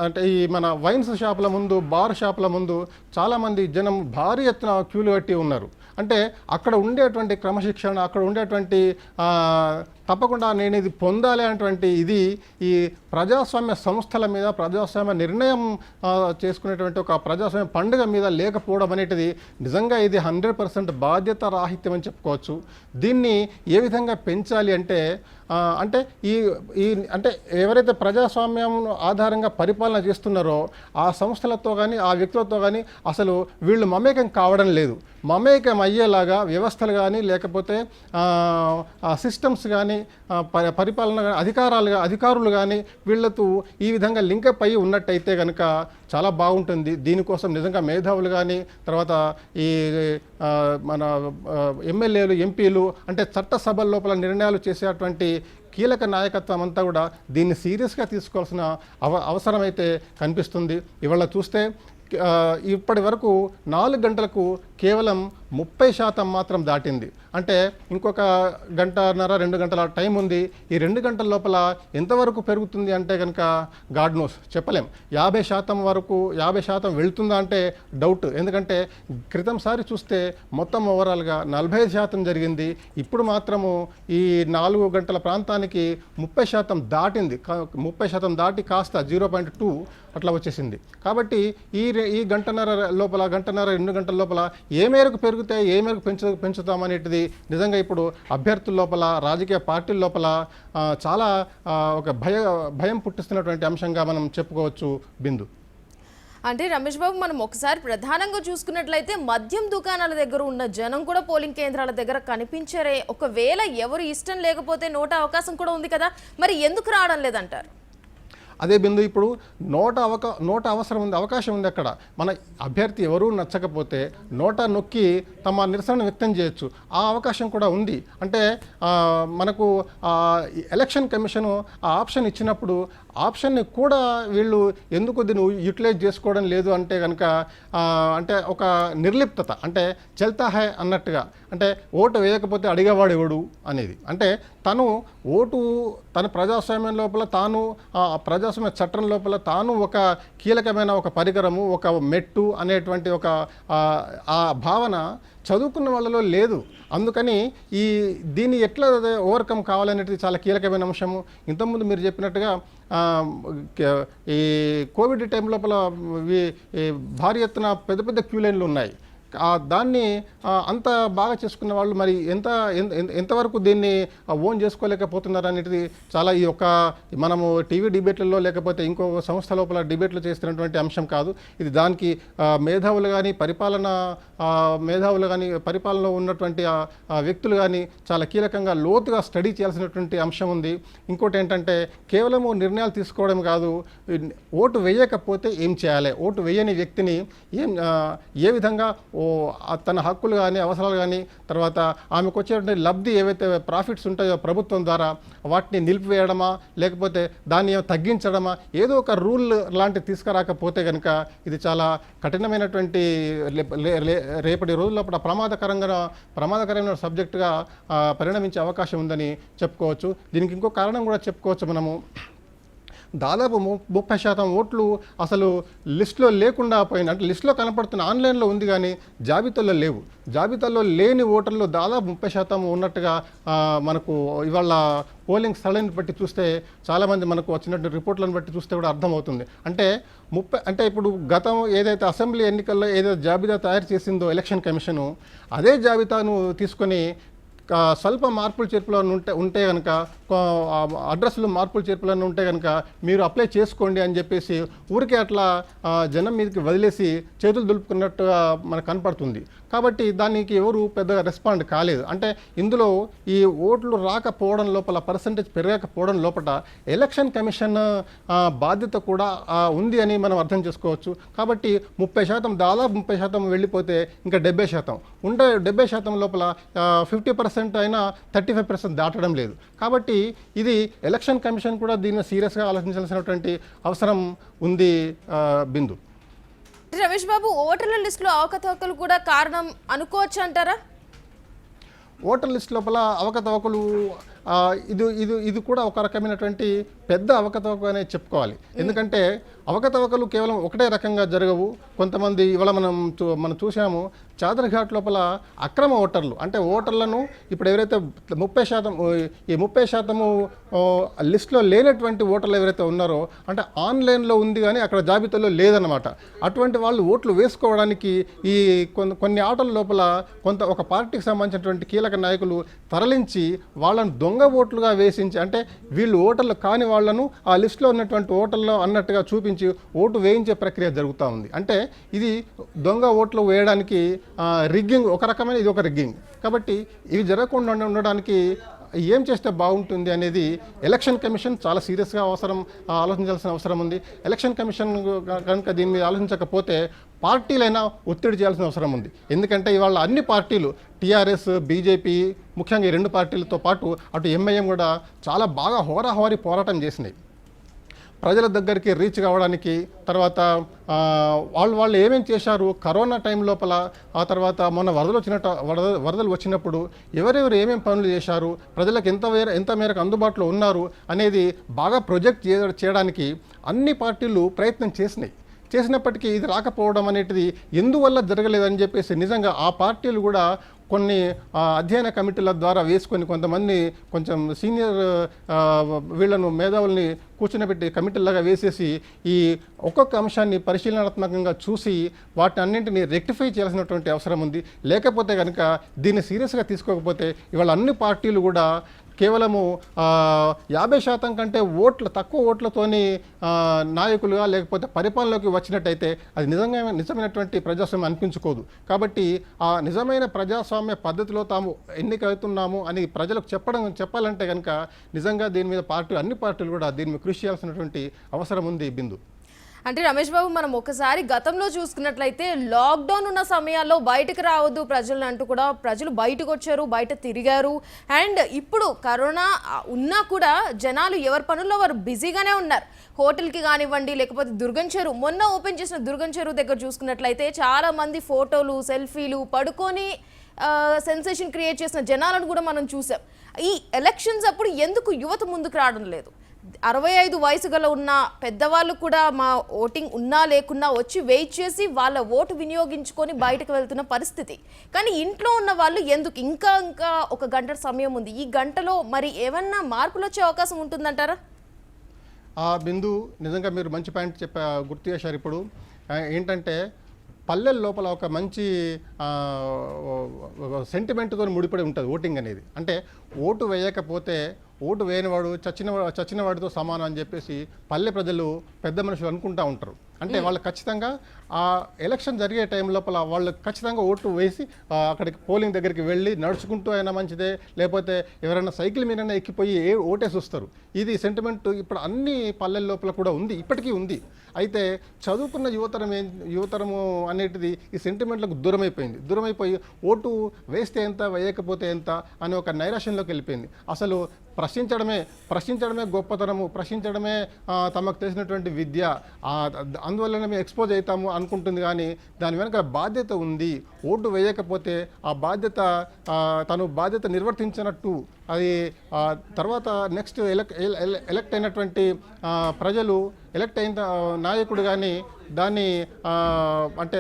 అంటే ఈ మన వైన్స్ షాపుల ముందు, బార్ షాపుల ముందు చాలామంది జనం భారీ ఎత్తున క్యూలు కట్టి ఉన్నారు. అంటే అక్కడ ఉండేటువంటి క్రమశిక్షణ, అక్కడ ఉండేటువంటి తప్పకుండా నేను ఇది పొందాలి అనేటువంటి ఇది ఈ ప్రజాస్వామ్య సంస్థల మీద, ప్రజాస్వామ్య నిర్ణయం చేసుకునేటువంటి ఒక ప్రజాస్వామ్య పండుగ మీద లేకపోవడం అనేటిది నిజంగా ఇది 100% బాధ్యత రాహిత్యం అని చెప్పుకోవచ్చు. దీన్ని ఏ విధంగా పెంచాలి అంటే అంటే ఎవరైతే ప్రజాస్వామ్యం ఆధారంగా పరిపాలన చేస్తున్నారో ఆ సంస్థలతో కానీ, ఆ వ్యక్తులతో కానీ అసలు వీళ్ళు మమేకం కావడం లేదు. మమేకం అయ్యేలాగా వ్యవస్థలు కానీ, లేకపోతే సిస్టమ్స్ కానీ, పరిపాలన అధికారులు కానీ వీళ్ళతో ఈ విధంగా లింకప్ అయ్యి ఉన్నట్టయితే కనుక చాలా బాగుంటుంది. దీనికోసం నిజంగా మేధావులు కానీ, తర్వాత ఈ మన ఎమ్మెల్యేలు, ఎంపీలు అంటే చట్టసభల లోపల నిర్ణయాలు చేసేటువంటి కీలక నాయకత్వం అంతా కూడా దీన్ని సీరియస్గా తీసుకోవాల్సిన అవసరం అయితే కనిపిస్తుంది. ఇవాళ చూస్తే ఇప్పటి వరకు 4 గంటలకు కేవలం 30% మాత్రం దాటింది. అంటే ఇంకొక గంటన్నర, 2 గంటల టైం ఉంది. ఈ 2 గంటల లోపల ఎంతవరకు పెరుగుతుంది అంటే కనుక గాడ్ నోస్, చెప్పలేం. 50% వెళ్తుందా అంటే డౌట్. ఎందుకంటే క్రితంసారి చూస్తే మొత్తం ఓవరాల్గా 45% జరిగింది. ఇప్పుడు మాత్రము ఈ 4 గంటల ప్రాంతానికి 30% దాటింది. 30% దాటి కాస్త 0.2 అట్లా వచ్చేసింది. కాబట్టి ఈ గంటన్నర లోపల, 2 గంటల లోపల ఏ మేరకు పెరుగుతాయి, ఏ మేరకు పెంచుతామనేటిది నిజంగా ఇప్పుడు అభ్యర్థుల లోపల, రాజకీయ పార్టీల లోపల చాలా ఒక భయం పుట్టిస్తున్నటువంటి అంశంగా మనం చెప్పుకోవచ్చు బిందు. అంటే రమేష్ బాబు, మనం ఒకసారి ప్రధానంగా చూసుకున్నట్లయితే మద్యం దుకాణాల దగ్గర ఉన్న జనం కూడా పోలింగ్ కేంద్రాల దగ్గర కనిపించరే. ఒకవేళ ఎవరు ఇష్టం లేకపోతే నోటా అవకాశం కూడా ఉంది కదా, మరి ఎందుకు రావడం లేదంటారు? అదే బిందు, ఇప్పుడు నోట అవకాశం ఉంది. అక్కడ మన అభ్యర్థి ఎవరూ నచ్చకపోతే నోటా నొక్కి తమ నిరసన వ్యక్తం చేయొచ్చు. ఆ అవకాశం కూడా ఉంది. అంటే మనకు ఎలక్షన్ కమిషను ఆ ఆప్షన్ ఇచ్చినప్పుడు ఆప్షన్ని కూడా వీళ్ళు ఎందుకు దీన్ని యూటిలైజ్ చేసుకోవడం లేదు అంటే కనుక అంటే ఒక నిర్లిప్తత, అంటే చల్తా హై అన్నట్టుగా, అంటే ఓటు వేయకపోతే అడిగేవాడు ఎవడు అనేది. అంటే తన ప్రజాస్వామ్యం లోపల తాను ప్రజాస్వామ్య చట్టం లోపల తాను ఒక కీలకమైన ఒక పరికరము, ఒక మెట్టు అనేటువంటి ఒక ఆ భావన చదువుకున్న వాళ్ళలో లేదు. అందుకని దీన్ని ఎట్లా ఓవర్కమ్ కావాలనేది చాలా కీలకమైన అంశము. ఇంతకుముందు మీరు చెప్పినట్టుగా ఈ కోవిడ్ టైం లోపల భారీ ఎత్తున పెద్ద పెద్ద క్యూ లైన్లు ఉన్నాయి. దాన్ని అంత బాగా చేసుకున్న వాళ్ళు మరి ఎంతవరకు దీన్ని ఓన్ చేసుకోలేకపోతున్నారు అనేది చాలా ఈ యొక్క మనము టీవీ డిబేట్లలో లేకపోతే ఇంకో సంస్థ లోపల డిబేట్లు చేస్తున్నటువంటి అంశం కాదు ఇది. దానికి మేధావులు కానీ పరిపాలనలో ఉన్నటువంటి వ్యక్తులు కానీ చాలా కీలకంగా లోతుగా స్టడీ చేయాల్సినటువంటి అంశం ఉంది. ఇంకోటి ఏంటంటే కేవలము నిర్ణయాలు తీసుకోవడం కాదు, ఓటు వేయకపోతే ఏం చేయాలి, ఓటు వేయని వ్యక్తిని ఏ విధంగా తన హక్కులు కానీ అవసరాలు కానీ తర్వాత ఆమెకు వచ్చేటువంటి లబ్ధి ఏవైతే ప్రాఫిట్స్ ఉంటాయో ప్రభుత్వం ద్వారా వాటిని నిలిపివేయడమా లేకపోతే దాన్ని తగ్గించడమా, ఏదో ఒక రూల్ లాంటివి తీసుకురాకపోతే కనుక ఇది చాలా కఠినమైనటువంటి రేపటి రోజుల్లో ప్రమాదకరమైన సబ్జెక్టుగా పరిణమించే అవకాశం ఉందని చెప్పుకోవచ్చు. దీనికి ఇంకో కారణం కూడా చెప్పుకోవచ్చు. మనము దాదాపు 30% ఓట్లు అసలు లిస్టులో లేకుండా పోయిన, అంటే లిస్టులో కనపడుతున్న ఆన్లైన్లో ఉంది కానీ జాబితాలో లేవు. జాబితాలో లేని ఓటర్లు దాదాపు 30% ఉన్నట్టుగా మనకు ఇవాళ పోలింగ్ స్థలాన్ని బట్టి చూస్తే చాలామంది మనకు వచ్చినట్టు రిపోర్ట్లను బట్టి చూస్తే కూడా అర్థమవుతుంది. అంటే ఇప్పుడు గతం ఏదైతే అసెంబ్లీ ఎన్నికల్లో ఏదైతే జాబితా తయారు చేసిందో ఎలక్షన్ కమిషను, అదే జాబితాను తీసుకొని స్వల్ప మార్పులు చేర్పులను ఉంటే కనుక అడ్రస్లు మార్పులు చేర్పులను ఉంటే కనుక మీరు అప్లై చేసుకోండి అని చెప్పేసి ఊరికే అట్లా జనం మీదకి వదిలేసి చేతులు దులుపుకున్నట్టుగా మనకు కనపడుతుంది. కాబట్టి దానికి ఎవరు పెద్దగా రెస్పాండ్ కాలేదు. అంటే ఇందులో ఈ ఓట్లు రాకపోవడం లోపల, పర్సంటేజ్ పెరగకపోవడం లోపల ఎలక్షన్ కమిషన్ బాధ్యత కూడా ఉంది అని మనం అర్థం చేసుకోవచ్చు. కాబట్టి 30%, దాదాపు 30% వెళ్ళిపోతే ఇంకా 70% ఉంటే 70% లోపల 50% అయినా 35% దాటడం లేదు. కాబట్టి ఇది ఎలక్షన్ కమిషన్ కూడా దీన్ని సీరియస్గా ఆలోచించాల్సినటువంటి అవసరం ఉంది. బిందు రమేష్ బాబు, ఓటర్ల లిస్టులో అవకతవకలు కూడా కారణం అనుకోవచ్చు అంటారా? ఓటర్ లిస్ట్ లోపల అవకతవకలు ఇది కూడా ఒక రకమైనటువంటి పెద్ద అవకతవక అనేది చెప్పుకోవాలి. ఎందుకంటే అవకతవకలు కేవలం ఒకటే రకంగా జరగవు. కొంతమంది ఇవాళ మనం చూసాము చాదర్ఘాట్ లోపల అక్రమ ఓటర్లు, అంటే ఓటర్లను ఇప్పుడు ఎవరైతే 30% లిస్టులో లేనటువంటి ఓటర్లు ఎవరైతే ఉన్నారో, అంటే ఆన్లైన్లో ఉంది కానీ అక్కడ జాబితాలో లేదన్నమాట. అటువంటి వాళ్ళు ఓట్లు వేసుకోవడానికి ఈ కొన్ని ఆటల లోపల ఒక పార్టీకి సంబంధించినటువంటి కీలక నాయకులు తరలించి వాళ్ళను దొంగ ఓట్లుగా వేసించి, అంటే వీళ్ళు ఓటర్లు కాని వాళ్లను ఆ లిస్టులో ఉన్నటువంటి ఓటర్లు అన్నట్టుగా చూపించి ఓటు వేయించే ప్రక్రియ జరుగుతూ ఉంది. అంటే ఇది దొంగ ఓట్లు వేయడానికి రిగ్గింగ్, ఒక రకమైన ఇది ఒక రిగ్గింగ్. కాబట్టి ఇవి జరగకుండా ఉండడానికి ఏం చేస్తే బాగుంటుంది అనేది ఎలక్షన్ కమిషన్ చాలా సీరియస్గా ఆలోచించాల్సిన అవసరం ఉంది. ఎలక్షన్ కమిషన్ కనుక దీని మీద ఆలోచించకపోతే పార్టీలైనా ఒత్తిడి చేయాల్సిన అవసరం ఉంది. ఎందుకంటే ఇవాళ అన్ని పార్టీలు, టీఆర్ఎస్, బీజేపీ, ముఖ్యంగా ఈ 2 పార్టీలతో పాటు అటు ఎంఐఎం కూడా చాలా బాగా హోరాహోరీ పోరాటం చేసినాయి ప్రజల దగ్గరికి రీచ్ కావడానికి. తర్వాత వాళ్ళు ఏమేమి చేశారు కరోనా టైం లోపల, ఆ తర్వాత మొన్న వరదలు వచ్చినప్పుడు ఎవరెవరు ఏమేమి పనులు చేశారు, ప్రజలకు ఎంత మేరకు అందుబాటులో ఉన్నారు అనేది బాగా ప్రొజెక్ట్ చేయడానికి అన్ని పార్టీలు ప్రయత్నం చేసినప్పటికీ ఇది రాకపోవడం అనేది ఎందువల్ల జరగలేదని చెప్పేసి నిజంగా ఆ పార్టీలు కూడా కొన్ని అధ్యయన కమిటీల ద్వారా వేసుకొని కొంచెం సీనియర్ వీళ్ళను మేధావుల్ని కూర్చునిపెట్టి కమిటీలాగా వేసేసి ఈ ఒక్కొక్క అంశాన్ని పరిశీలనాత్మకంగా చూసి వాటిని అన్నింటినీ రెక్టిఫై చేయాల్సినటువంటి అవసరం ఉంది. లేకపోతే కనుక దీన్ని సీరియస్గా తీసుకోకపోతే ఇవాళ అన్ని పార్టీలు కూడా కేవలము 50% కంటే తక్కువ ఓట్లతోని నాయకులుగా లేకపోతే పరిపాలనలోకి వచ్చినట్టయితే అది నిజమైనటువంటి ప్రజాస్వామ్యం అనిపించుకోదు. కాబట్టి ఆ నిజమైన ప్రజాస్వామ్య పద్ధతిలో తాము ఎన్నికవుతున్నాము అని ప్రజలకు చెప్పాలంటే కనుక నిజంగా దీని మీద అన్ని పార్టీలు కూడా దీని మీద కృషి చేయాల్సినటువంటి అవసరం ఉంది. బిందు అంటే రమేష్ బాబు, మనం ఒకసారి గతంలో చూసుకున్నట్లయితే లాక్డౌన్ ఉన్న సమయాల్లో బయటకు రావద్దు ప్రజలను అంటూ కూడా ప్రజలు బయటకు వచ్చారు, బయట తిరిగారు. అండ్ ఇప్పుడు కరోనా ఉన్నా కూడా జనాలు ఎవరి పనుల్లో వారు బిజీగానే ఉన్నారు. హోటల్కి కానివ్వండి, లేకపోతే దుర్గం చెరువు, మొన్న ఓపెన్ చేసిన దుర్గం చెరువు దగ్గర చూసుకున్నట్లయితే చాలా మంది ఫోటోలు, సెల్ఫీలు, పడుకొని సెన్సేషన్ క్రియేట్ చేసిన జనాలను కూడా మనం చూసాం. ఈ ఎలక్షన్స్ అప్పుడు ఎందుకు యువత ముందుకు రావడం లేదు? 65 వయసు గల ఉన్న పెద్దవాళ్ళు కూడా మా ఓటింగ్ ఉన్నా లేకున్నా వచ్చి వెయిట్ చేసి వాళ్ళ ఓటు వినియోగించుకొని బయటకు వెళ్తున్న పరిస్థితి. కానీ ఇంట్లో ఉన్న వాళ్ళు ఎందుకు ఇంకా ఒక గంట సమయం ఉంది, ఈ గంటలో మరి ఏమన్నా మార్పులు వచ్చే అవకాశం ఉంటుందంటారా? బిందు, నిజంగా మీరు మంచి పాయింట్ గుర్తు చేశారు. ఇప్పుడు ఏంటంటే పల్లెల లోపల ఒక మంచి సెంటిమెంట్తో ముడిపడి ఉంటుంది ఓటింగ్ అనేది. అంటే ఓటు వేయకపోతే ఓటు వేయనివాడు చచ్చిన వాడితో సమానం అని చెప్పేసి పల్లె ప్రజలు, పెద్ద మనుషులు అనుకుంటూ ఉంటారు. అంటే వాళ్ళు ఖచ్చితంగా ఆ ఎలక్షన్ జరిగే టైం లోపల వాళ్ళు ఖచ్చితంగా ఓటు వేసి అక్కడికి పోలింగ్ దగ్గరికి వెళ్ళి నడుచుకుంటూ అయినా మంచిదే, లేకపోతే ఎవరైనా సైకిల్ మీదైనా ఎక్కిపోయి ఓటేసి వస్తారు. ఇది సెంటిమెంట్ ఇప్పుడు అన్ని పల్లెల లోపల కూడా ఉంది, ఇప్పటికీ ఉంది. అయితే చదువుకున్న యువతరము అనేటిది ఈ సెంటిమెంట్లకు దూరమైపోయి ఓటు వేస్తే ఎంత, వేయకపోతే ఎంత అనే ఒక నైరాశ్యంలోకి వెళ్ళిపోయింది. అసలు ప్రశ్నించడమే గొప్పతనము, ప్రశ్నించడమే తమకు తెలిసినటువంటి విద్య, అందువల్లనే మేము ఎక్స్పోజ్ అవుతాము అనుకుంటుంది. కానీ దాని వెనక బాధ్యత ఉంది. ఓటు వేయకపోతే ఆ బాధ్యత తను బాధ్యత నిర్వర్తించినట్టు. అది తర్వాత నెక్స్ట్ ఎలక్ట్ అయినటువంటి ప్రజలు, ఎలక్ట్ అయిన నాయకుడు కానీ దాన్ని అంటే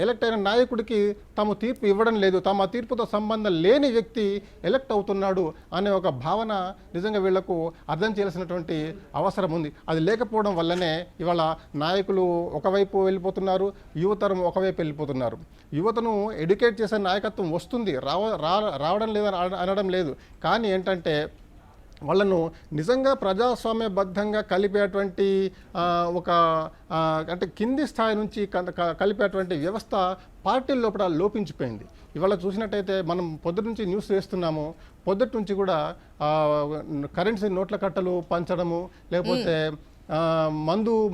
ఎలక్ట్ అయిన నాయకుడికి తాము తీర్పు ఇవ్వడం లేదు, తమ తీర్పుతో సంబంధం లేని వ్యక్తి ఎలక్ట్ అవుతున్నాడు అనే ఒక భావన నిజంగా వీళ్లకు అర్థం చేయాల్సినటువంటి అవసరం ఉంది. అది లేకపోవడం వల్లనే ఇవాళ నాయకులు ఒకవైపు వెళ్ళిపోతున్నారు, యువతరం ఒకవైపు వెళ్ళిపోతున్నారు. యువతను ఎడ్యుకేట్ చేసే నాయకత్వం వస్తుంది, రావడం లేదని అనడం లేదు. కానీ ఏంటంటే వాళ్ళను నిజంగా ప్రజాస్వామ్యబద్ధంగా కలిపేటువంటి ఒక అంటే కింది స్థాయి నుంచి కలిపేటువంటి వ్యవస్థ పార్టీల లోపల లోపించిపోయింది. ఇవాళ చూసినట్టయితే మనం పొద్దుట నుంచి న్యూస్ వేస్తున్నాము, పొద్దుట నుంచి కూడా కరెన్సీ నోట్ల కట్టలు పంచడము, లేకపోతే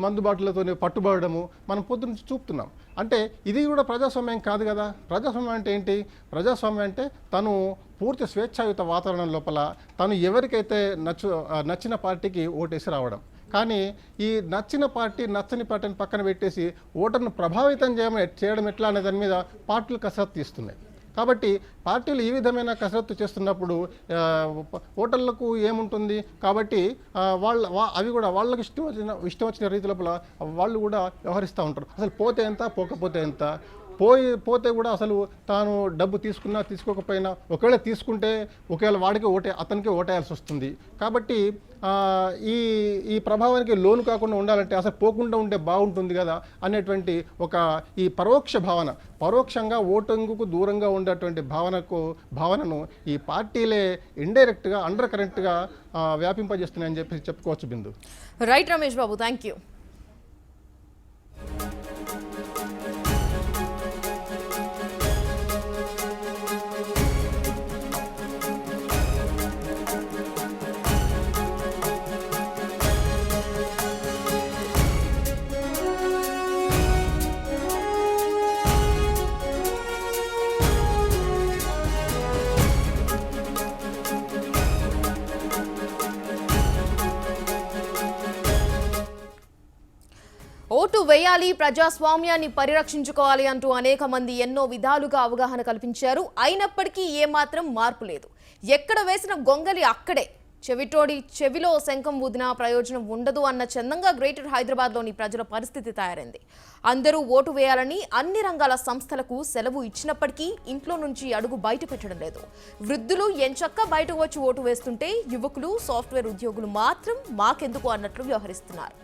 మందు బాటిలతో పట్టుబడము మనం పొద్దు నుంచి చూపుతున్నాం. అంటే ఇది కూడా ప్రజాస్వామ్యం కాదు కదా. ప్రజాస్వామ్యం అంటే ఏంటి? ప్రజాస్వామ్యం అంటే తను పూర్తి స్వేచ్ఛాయుత వాతావరణం లోపల తను ఎవరికైతే నచ్చిన పార్టీకి ఓటేసి రావడం. కానీ ఈ నచ్చిన పార్టీ, నచ్చని పార్టీని పక్కన పెట్టేసి ఓటర్ను ప్రభావితం చేయడం ఎట్లా అనే దాని మీద పార్టీలు కసరత్తు తీస్తున్నాయి. కాబట్టి పార్టీలు ఈ విధమైన కసరత్తు చేస్తున్నప్పుడు ఓటర్లకు ఏముంటుంది? కాబట్టి అవి కూడా వాళ్ళకి ఇష్టం వచ్చిన రీతి లోపల వాళ్ళు కూడా వ్యవహరిస్తూ ఉంటారు. అసలు పోతే ఎంత, పోకపోతే ఎంత, పోతే కూడా అసలు తాను డబ్బు తీసుకున్నా తీసుకోకపోయినా, ఒకవేళ తీసుకుంటే ఒకవేళ వాడికి అతనికి ఓటేయాల్సి వస్తుంది. కాబట్టి ఈ ప్రభావానికి లోను కాకుండా ఉండాలంటే అసలు పోకుండా ఉంటే బాగుంటుంది కదా అనేటువంటి ఈ పరోక్ష భావన, పరోక్షంగా ఓటింగుకు దూరంగా ఉండేటువంటి భావనను ఈ పార్టీలే ఇండైరెక్ట్గా, అండర్ కరెంట్గా వ్యాపింపజేస్తున్నాయని చెప్పి చెప్పుకోవచ్చు. Bindu. Right Ramesh Babu, thank you. Vote వేయాలి, ప్రజాస్వామ్యాన్ని పరిరక్షించుకోవాలి అంటూ అనేక మంది ఎన్నో విధాలుగా అవగాహన కల్పించారు. అయినప్పటికీ ఏమాత్రం మార్పు లేదు. ఎక్కడ వేసిన గొంగలి అక్కడే. చెవిలో శంఖం ఊదినా ప్రయోజనం ఉండదు అన్న చందంగా గ్రేటర్ హైదరాబాద్లోని ప్రజల పరిస్థితి తయారైంది. అందరూ ఓటు వేయాలని అన్ని రంగాల సంస్థలకు సెలవు ఇచ్చినప్పటికీ ఇంట్లో నుంచి అడుగు బయట పెట్టడం లేదు. వృద్ధులు ఎంచక్కా బయటకు వచ్చి ఓటు వేస్తుంటే యువకులు, సాఫ్ట్వేర్ ఉద్యోగులు మాత్రం మాకెందుకు అన్నట్లు వ్యవహరిస్తున్నారు.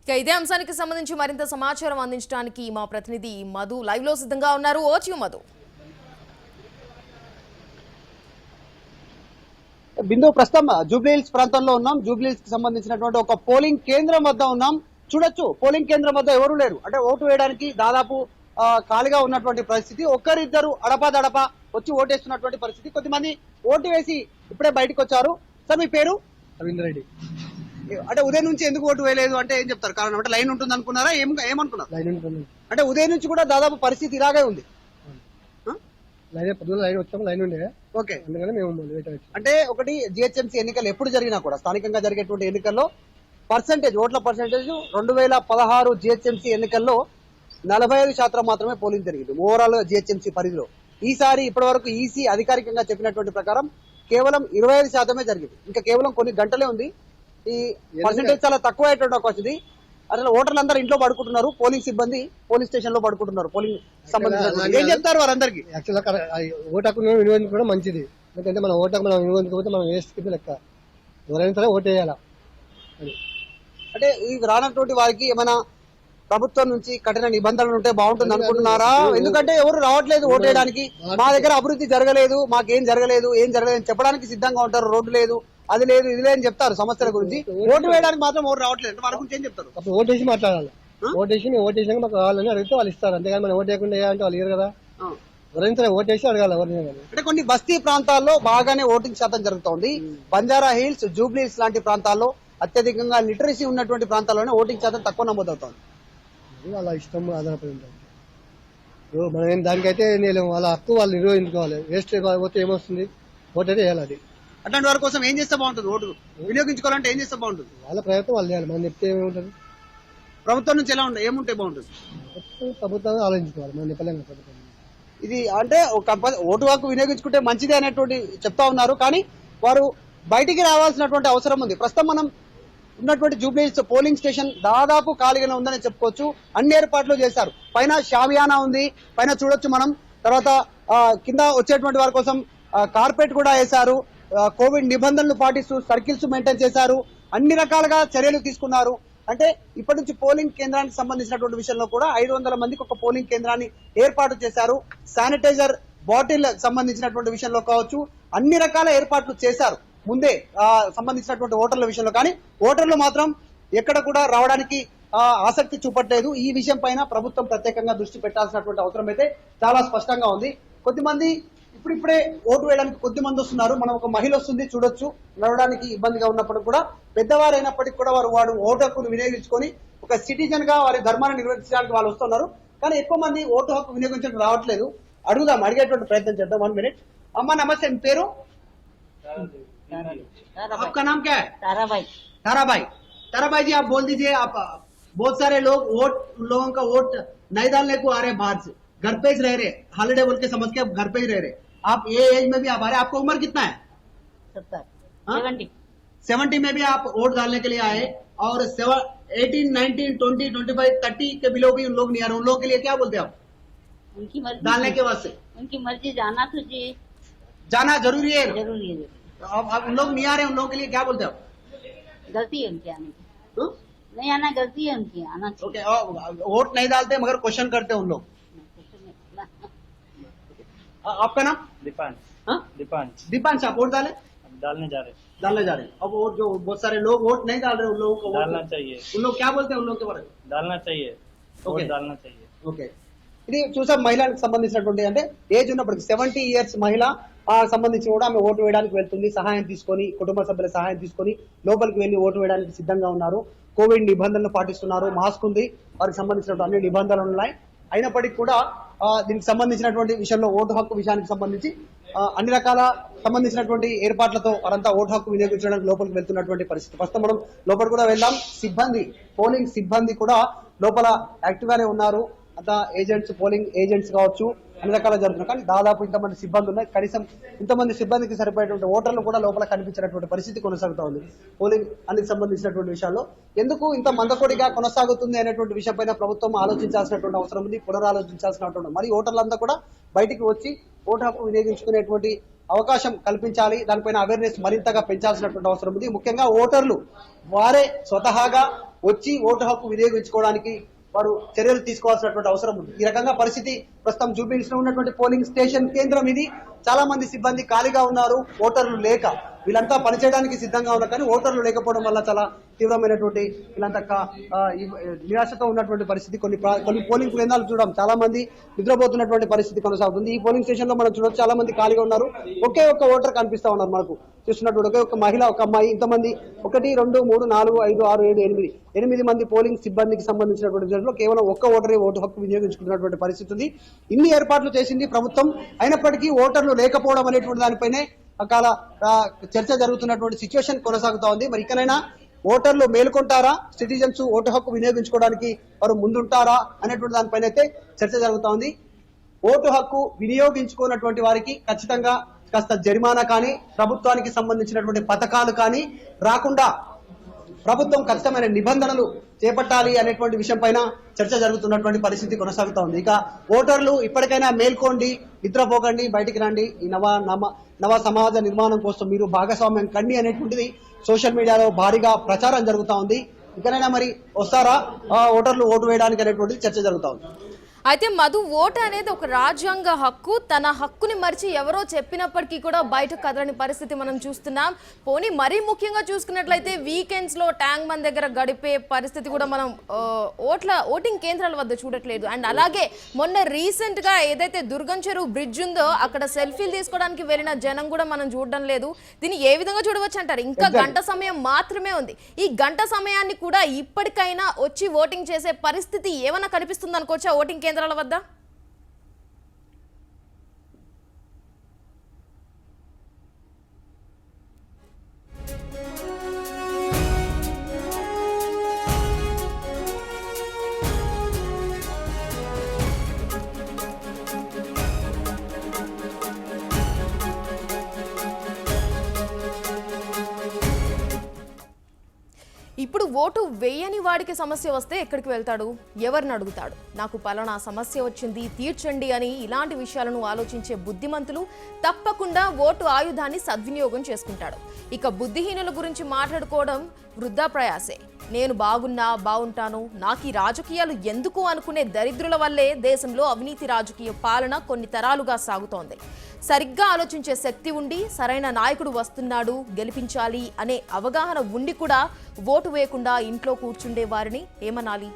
ఇక ఇదే అంశానికి సంబంధించి మరింత సమాచారం అందించడానికి మా ప్రతినిధి మధు లైవ్ లో సిద్ధంగా ఉన్నారు. ఓచు మధు. బిందు, ప్రస్తుతం జూబ్లీహిల్స్ ప్రాంతంలో ఉన్నాం. జూబ్లీహిల్స్ కి సంబంధించినటువంటి ఒక పోలింగ్ కేంద్రం వద్ద ఉన్నాం. చూడొచ్చు, పోలింగ్ కేంద్రం వద్ద ఎవరు లేరు. అంటే ఓటు వేయడానికి దాదాపు ఖాళీగా ఉన్నటువంటి పరిస్థితి. ఒక్కరిద్దరు అడపాదడప వచ్చి ఓటేస్తున్నటువంటి పరిస్థితి. కొద్దిమంది ఓటు వేసి ఇప్పుడే బయటకు వచ్చారు. సార్ మీ పేరు? రవీంద్ర రెడ్డి. అంటే ఉదయం నుంచి ఎందుకు ఓటు వేయలేదు అంటే ఏం చెప్తారు? కారణం అంటే లైన్ ఉంటుంది అనుకున్నారా? ఏమనుకున్నారు? లైన్ ఉంటుంది. అంటే ఉదయం నుంచి కూడా దాదాపు పరిస్థితి ఇలాగే ఉంది. పొద్దున లైన్ వచ్చాము, లైన్ ఉండే. ఓకే. అందుకని మేము లేట్ అయ్యాం. అంటే ఒకటి జిహెచ్ఎంసీ ఎన్నికలు ఎప్పుడు జరిగినా కూడా స్థానికంగా జరిగేటువంటి ఎన్నికల్లో ఓట్ల పర్సెంటేజ్ 2016 జిహెచ్ఎంసీ ఎన్నికల్లో 45% మాత్రమే పోలింగ్ జరిగింది ఓవరాల్ జిహెచ్ఎంసీ పరిధిలో. ఈసారి ఇప్పటి వరకు ఈసీ అధికారికంగా చెప్పినటువంటి ప్రకారం కేవలం 25% జరిగింది. ఇంకా కేవలం కొన్ని గంటలే ఉంది. ఈ పర్సెంటేజ్ చాలా తక్కువ అయ్యేటువంటి అవకాశం ఉంది. అసలు ఓటర్లు అందరూ ఇంట్లో పడుకుంటున్నారు, పోలింగ్ సిబ్బంది పోలీస్ స్టేషన్ లో పడుకుంటున్నారు. పోలింగ్ సంబంధించిన ఏం చెప్తారు వారందరికీ? యాక్చువల్గా ఓటు హక్కు వినియోగించుకోవడం మంచిది. ఎందుకంటే మన ఓటు హక్కు మనం వినియోగించుకోకపోతే మనం వేస్ట్ కింద లెక్క. ఎవరైనా సరే ఓటు వేయాలా. అంటే ఈ రానటువంటి వారికి ఏమైనా ప్రభుత్వం నుంచి కఠిన నిబంధనలు ఉంటే బాగుంటుంది అనుకుంటున్నారా? ఎందుకంటే ఎవరు రావట్లేదు ఓటు వేయడానికి. మా దగ్గర అభివృద్ధి జరగలేదు, మాకేం జరగలేదు, ఏం జరగలేదు అని చెప్పడానికి సిద్ధంగా ఉంటారు. రోడ్డు లేదు, అది లేదు, ఇది లేదని చెప్తారు సమస్యల గురించి. ఓటు వేయడానికి మాత్రం ఎవరు రావట్లేదు. వాళ్ళ గురించి ఏం చెప్తారు? అప్పుడు ఓటేసి మాట్లాడాలి. ఓటేసి మాకు కావాలని అడిగితే వాళ్ళు ఇస్తారు. అంతేగాని మనం ఓటు వేయకుండా అంటే వాళ్ళు ఇయ్యరు కదా. ఎవరైనా సరే ఓటేసి అడగాలి ఎవరైనా. అంటే కొన్ని బస్తీ ప్రాంతాల్లో బాగానే ఓటింగ్ శాతం జరుగుతోంది. బంజారా హిల్స్, జూబ్లీ హిల్స్ లాంటి ప్రాంతాల్లో అత్యధికంగా లిటరసీ ఉన్నటువంటి ప్రాంతాల్లోనే ఓటింగ్ శాతం తక్కువ నమోదవుతోంది. వాళ్ళ ఇష్టం ఆధారపడి ఉంటుంది. మనం దానికైతే వాళ్ళ హక్కు వాళ్ళు నిర్వహించుకోవాలి. వేస్ట్ పోతే ఏమొస్తుంది? ఓటు అయితే వేయాలి. అది అట్లాంటి వారి కోసం ఏం చేస్తే బాగుంటుంది? ఓటు వినియోగించుకోవాలంటే ఏం చేస్తే బాగుంటుంది? వాళ్ళ ప్రయత్నం వాళ్ళు చేయాలి. మనం చెప్తే ఏముంటుంది? ప్రభుత్వం నుంచి ఎలా ఉంటాయి, ఏముంటే బాగుంటుంది? ప్రభుత్వం ఆలోచించుకోవాలి. మనం చెప్పలేము ప్రభుత్వం. ఇది అంటే ఓటు హక్కు వినియోగించుకుంటే మంచిది అనేటువంటి చెప్తా ఉన్నారు. కానీ వారు బయటికి రావాల్సినటువంటి అవసరం ఉంది. ప్రస్తుతం మనం ఉన్నటువంటి జూబ్లీ హిల్స్ పోలింగ్ స్టేషన్ దాదాపు ఖాళీగానే ఉందని చెప్పుకోవచ్చు. అన్ని ఏర్పాట్లు చేశారు. పైన షామియానా ఉంది, పైన చూడొచ్చు మనం. తర్వాత కింద వచ్చేటువంటి వారి కోసం కార్పెట్ కూడా వేశారు. కోవిడ్ నిబంధనలు పాటిస్తూ సర్కిల్స్ మెయింటైన్ చేశారు. అన్ని రకాలుగా చర్యలు తీసుకున్నారు. అంటే ఇప్పటి నుంచి పోలింగ్ కేంద్రానికి సంబంధించినటువంటి విషయంలో కూడా 500 మందికి ఒక పోలింగ్ కేంద్రాన్ని ఏర్పాటు చేశారు. శానిటైజర్ బాటిల్ సంబంధించినటువంటి విషయంలో కావచ్చు, అన్ని రకాల ఏర్పాట్లు చేశారు ముందే సంబంధించినటువంటి ఓటర్ల విషయంలో. కానీ ఓటర్లు మాత్రం ఎక్కడ కూడా రావడానికి ఆసక్తి చూపట్లేదు. ఈ విషయం పైన ప్రభుత్వం ప్రత్యేకంగా దృష్టి పెట్టాల్సినటువంటి అవసరం అయితే చాలా స్పష్టంగా ఉంది. కొద్దిమంది ఇప్పుడిప్పుడే ఓటు వేయడానికి కొద్దిమంది వస్తున్నారు. మనం ఒక మహిళ వస్తుంది చూడొచ్చు. నడవడానికి ఇబ్బందిగా ఉన్నప్పటికీ కూడా, పెద్దవారైనప్పటికీ కూడా వారు ఓటు హక్కును వినియోగించుకొని ఒక సిటిజన్ గా వారి ధర్మాన్ని నిర్వహించడానికి వాళ్ళు వస్తున్నారు. కానీ ఎక్కువ మంది ఓటు హక్కు వినియోగించడానికి రావట్లేదు. అడిగేటువంటి ప్రయత్నం చేద్దాం. 1 మినిట్. అమ్మా నమస్తే, మీ పేరు? आपका नाम क्या है? ताराबाई. ताराबाई जी, आप बोल दीजिए. आप बहुत सारे लोग लोगों का वोट नहीं डालने को आ रहे बाहर से, घर पे ही रह रहे, हॉलिडे बोल के समझ के आप घर पे ही रह रहे. आप ये एज में भी आप आ रहे. आपका उम्र कितना है? 70 में भी आप वोट डालने के लिए आए. और 18, 19, 20, 25, 30 के बिलो भी उन लोग नहीं आ रहे. उन लोगों के लिए क्या बोलते हैं आप? उनकी मर्जी डालने के वास्ते उनकी मर्जी जाना तो जी जाना जरूरी है. जरूरी है. अब उन लोग नहीं आ रहे, उन लोगों के लिए क्या बोलते हैं आप? गलती है उनकी आने की. नहीं आना गलती है उनकी, आना चाहिए. ओके. वोट नहीं डालते मगर क्वेश्चन करते हैं उन लोग. आपका नाम? दीपांश. हाँ? दीपांश. आप वोट डाले? डालने जा रहे. अब वो जो बहुत सारे लोग वोट नहीं डाल रहे, उन लोगों को डालना चाहिए. उन लोग क्या बोलते हैं उन लोगों के बारे में? डालना चाहिए. ఓకే. डालना चाहिए. ఓకే. ఇది చూసాం మహిళలకు సంబంధించినటువంటి, అంటే ఏజ్ ఉన్నప్పటికీ 70 ఇయర్స్ మహిళ సంబంధించి కూడా ఆమె ఓటు వేయడానికి వెళ్తుంది. సహాయం తీసుకొని, కుటుంబ సభ్యుల సహాయం తీసుకొని లోపలికి వెళ్లి ఓటు వేయడానికి సిద్ధంగా ఉన్నారు. కోవిడ్ నిబంధనలు పాటిస్తున్నారు. మాస్క్ ఉంది, వారికి సంబంధించినటువంటి అన్ని నిబంధనలు ఉన్నాయి. అయినప్పటికీ కూడా దీనికి సంబంధించినటువంటి విషయంలో ఓటు హక్కు విషయానికి సంబంధించి అన్ని రకాల సంబంధించినటువంటి ఏర్పాట్లతో వారంతా ఓటు హక్కు వినియోగించడానికి లోపలికి వెళ్తున్నటువంటి పరిస్థితి. ప్రస్తుతం మనం లోపల కూడా వెళ్దాం. పోలింగ్ సిబ్బంది కూడా లోపల యాక్టివ్ గానే ఉన్నారు. అంతా ఏజెంట్స్, పోలింగ్ ఏజెంట్స్ కావచ్చు, అన్ని రకాల జరుగుతున్నాయి. కానీ దాదాపు ఇంతమంది సిబ్బంది ఉన్నాయి. కనీసం ఇంతమంది సిబ్బందికి సరిపోయేటువంటి ఓటర్లు కూడా లోపల కనిపించినటువంటి పరిస్థితి కొనసాగుతూ ఉంది. పోలింగ్ అందుకు సంబంధించినటువంటి విషయాల్లో ఎందుకు ఇంత మందకొడిగా కొనసాగుతుంది అనేటువంటి విషయం పైన ప్రభుత్వం ఆలోచించాల్సినటువంటి అవసరం ఉంది, పునరాలోచించాల్సినటువంటి. మరి ఓటర్లంతా కూడా బయటికి వచ్చి ఓటు హక్కు వినియోగించుకునేటువంటి అవకాశం కల్పించాలి. దానిపైన అవేర్నెస్ మరింతగా పెంచాల్సినటువంటి అవసరం ఉంది. ముఖ్యంగా ఓటర్లు వారే స్వతహాగా వచ్చి ఓటు హక్కు వినియోగించుకోవడానికి వారు చర్యలు తీసుకోవాల్సినటువంటి అవసరం ఉంది. ఈ రకంగా పరిస్థితి ప్రస్తుతం జూబ్లీ హిల్స్ లో ఉన్నటువంటి పోలింగ్ స్టేషన్ కేంద్రం ఇది. చాలా మంది సిబ్బంది ఖాళీగా ఉన్నారు, ఓటర్లు లేక. వీళ్ళంతా పనిచేయడానికి సిద్ధంగా ఉన్నారు, కానీ ఓటర్లు లేకపోవడం వల్ల చాలా తీవ్రమైనటువంటి వీళ్ళంతా నిరాశతో ఉన్నటువంటి పరిస్థితి. కొన్ని పోలింగ్ కేంద్రాలు చూడడం చాలా మంది నిద్రపోతున్నటువంటి పరిస్థితి కొనసాగుతుంది. ఈ పోలింగ్ స్టేషన్ లో మనం చూడొచ్చు, చాలా మంది ఖాళీగా ఉన్నారు. ఒకే ఒక్క ఓటర్ కనిపిస్తా ఉన్నారు మనకు చూస్తున్నటువంటి. ఒకే ఒక మహిళ, ఒక అమ్మాయి, ఇంతమంది 1 2 3 4 5 6 7 8 మంది పోలింగ్ సిబ్బందికి సంబంధించినటువంటి జనంలో కేవలం ఒక్క ఓటరే ఓటు హక్కు వినియోగించుకున్నటువంటి పరిస్థితి ఉంది. ఇన్ని ఏర్పాట్లు చేసింది ప్రభుత్వం, అయినప్పటికీ ఓటర్లు లేకపోవడం అనేటువంటి దానిపైనే అకాల చర్చ జరుగుతున్నటువంటి సిచ్యువేషన్ కొనసాగుతా ఉంది. మరి ఇకనైనా ఓటర్లు మేల్కొంటారా, సిటిజన్స్ ఓటు హక్కు వినియోగించుకోవడానికి వారు ముందుంటారా అనేటువంటి దానిపైన అయితే చర్చ జరుగుతా ఉంది. ఓటు హక్కు వినియోగించుకున్నటువంటి వారికి ఖచ్చితంగా కాస్త జరిమానా కానీ, ప్రభుత్వానికి సంబంధించినటువంటి పథకాలు కానీ రాకుండా ప్రభుత్వం ఖచ్చితమైన నిబంధనలు చేపట్టాలి అనేటువంటి విషయం పైన చర్చ జరుగుతున్నటువంటి పరిస్థితి కొనసాగుతా ఉంది. ఇక ఓటర్లు ఇప్పటికైనా మేల్కోండి, నిద్రపోకండి, బయటికి రండి, ఈ నవ సమాజ నిర్మాణం కోసం మీరు భాగస్వామ్యం కండి అనేటువంటిది సోషల్ మీడియాలో భారీగా ప్రచారం జరుగుతా ఉంది. ఇకనైనా మరి వస్తారా ఓటర్లు ఓటు వేయడానికి అనేటువంటిది చర్చ జరుగుతా ఉంది. అయితే మధు, ఓటు అనేది ఒక రాజ్యాంగ హక్కు. తన హక్కుని మరిచి ఎవరో చెప్పినప్పటికీ కూడా బయట కదలని పరిస్థితి మనం చూస్తున్నాం. పోనీ మరీ ముఖ్యంగా చూసుకున్నట్లయితే వీకెండ్స్ లో ట్యాంక్ బండ్ దగ్గర గడిపే పరిస్థితి కూడా మనం ఓటింగ్ కేంద్రాల వద్ద చూడట్లేదు. అండ్ అలాగే మొన్న రీసెంట్ గా ఏదైతే దుర్గం చెరువు బ్రిడ్జ్ ఉందో అక్కడ సెల్ఫీలు తీసుకోవడానికి వెళ్ళిన జనం కూడా మనం చూడడం లేదు. దీన్ని ఏ విధంగా చూడవచ్చు అంటారు? ఇంకా గంట సమయం మాత్రమే ఉంది. ఈ గంట సమయాన్ని కూడా ఇప్పటికైనా వచ్చి ఓటింగ్ చేసే పరిస్థితి ఏమైనా కనిపిస్తుంది అనుకోవచ్చా ఓటింగ్ కేంద్రాల వద్ద? ఇప్పుడు ఓటు వేయని వాడికి సమస్య వస్తే ఎక్కడికి వెళ్తాడు? ఎవరిని అడుగుతాడు? నాకు పలానా సమస్య వచ్చింది తీర్చండి అని ఇలాంటి విషయాలను ఆలోచించే బుద్ధిమంతులు తప్పకుండా ఓటు ఆయుధాన్ని సద్వినియోగం చేసుకుంటాడు. ఇక బుద్ధిహీనుల గురించి మాట్లాడుకోవడం వృధా ప్రయాసే. నేను బాగుంటాను, నాకు ఈ రాజకీయాలు ఎందుకు అనుకునే దరిద్రుల వల్లే దేశంలో అవినీతి రాజకీయ పాలన కొన్ని తరాలుగా సాగుతోంది. సరిగ్గా ఆలోచించే శక్తి ఉండి సరైన నాయకుడు వస్తున్నాడు, గెలిపించాలి అనే అవగాహన ఉండి కూడా ఓటు వేయకుండా ఇంట్లో కూర్చుండే వారిని ఏమనాలి?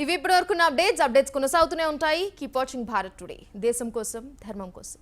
ఇవి ఇప్పటివరకు అప్డేట్స్ కొనసాగుతూనే ఉంటాయి. Keep watching Bharat today. దేశం కోసం, ధర్మం కోసం.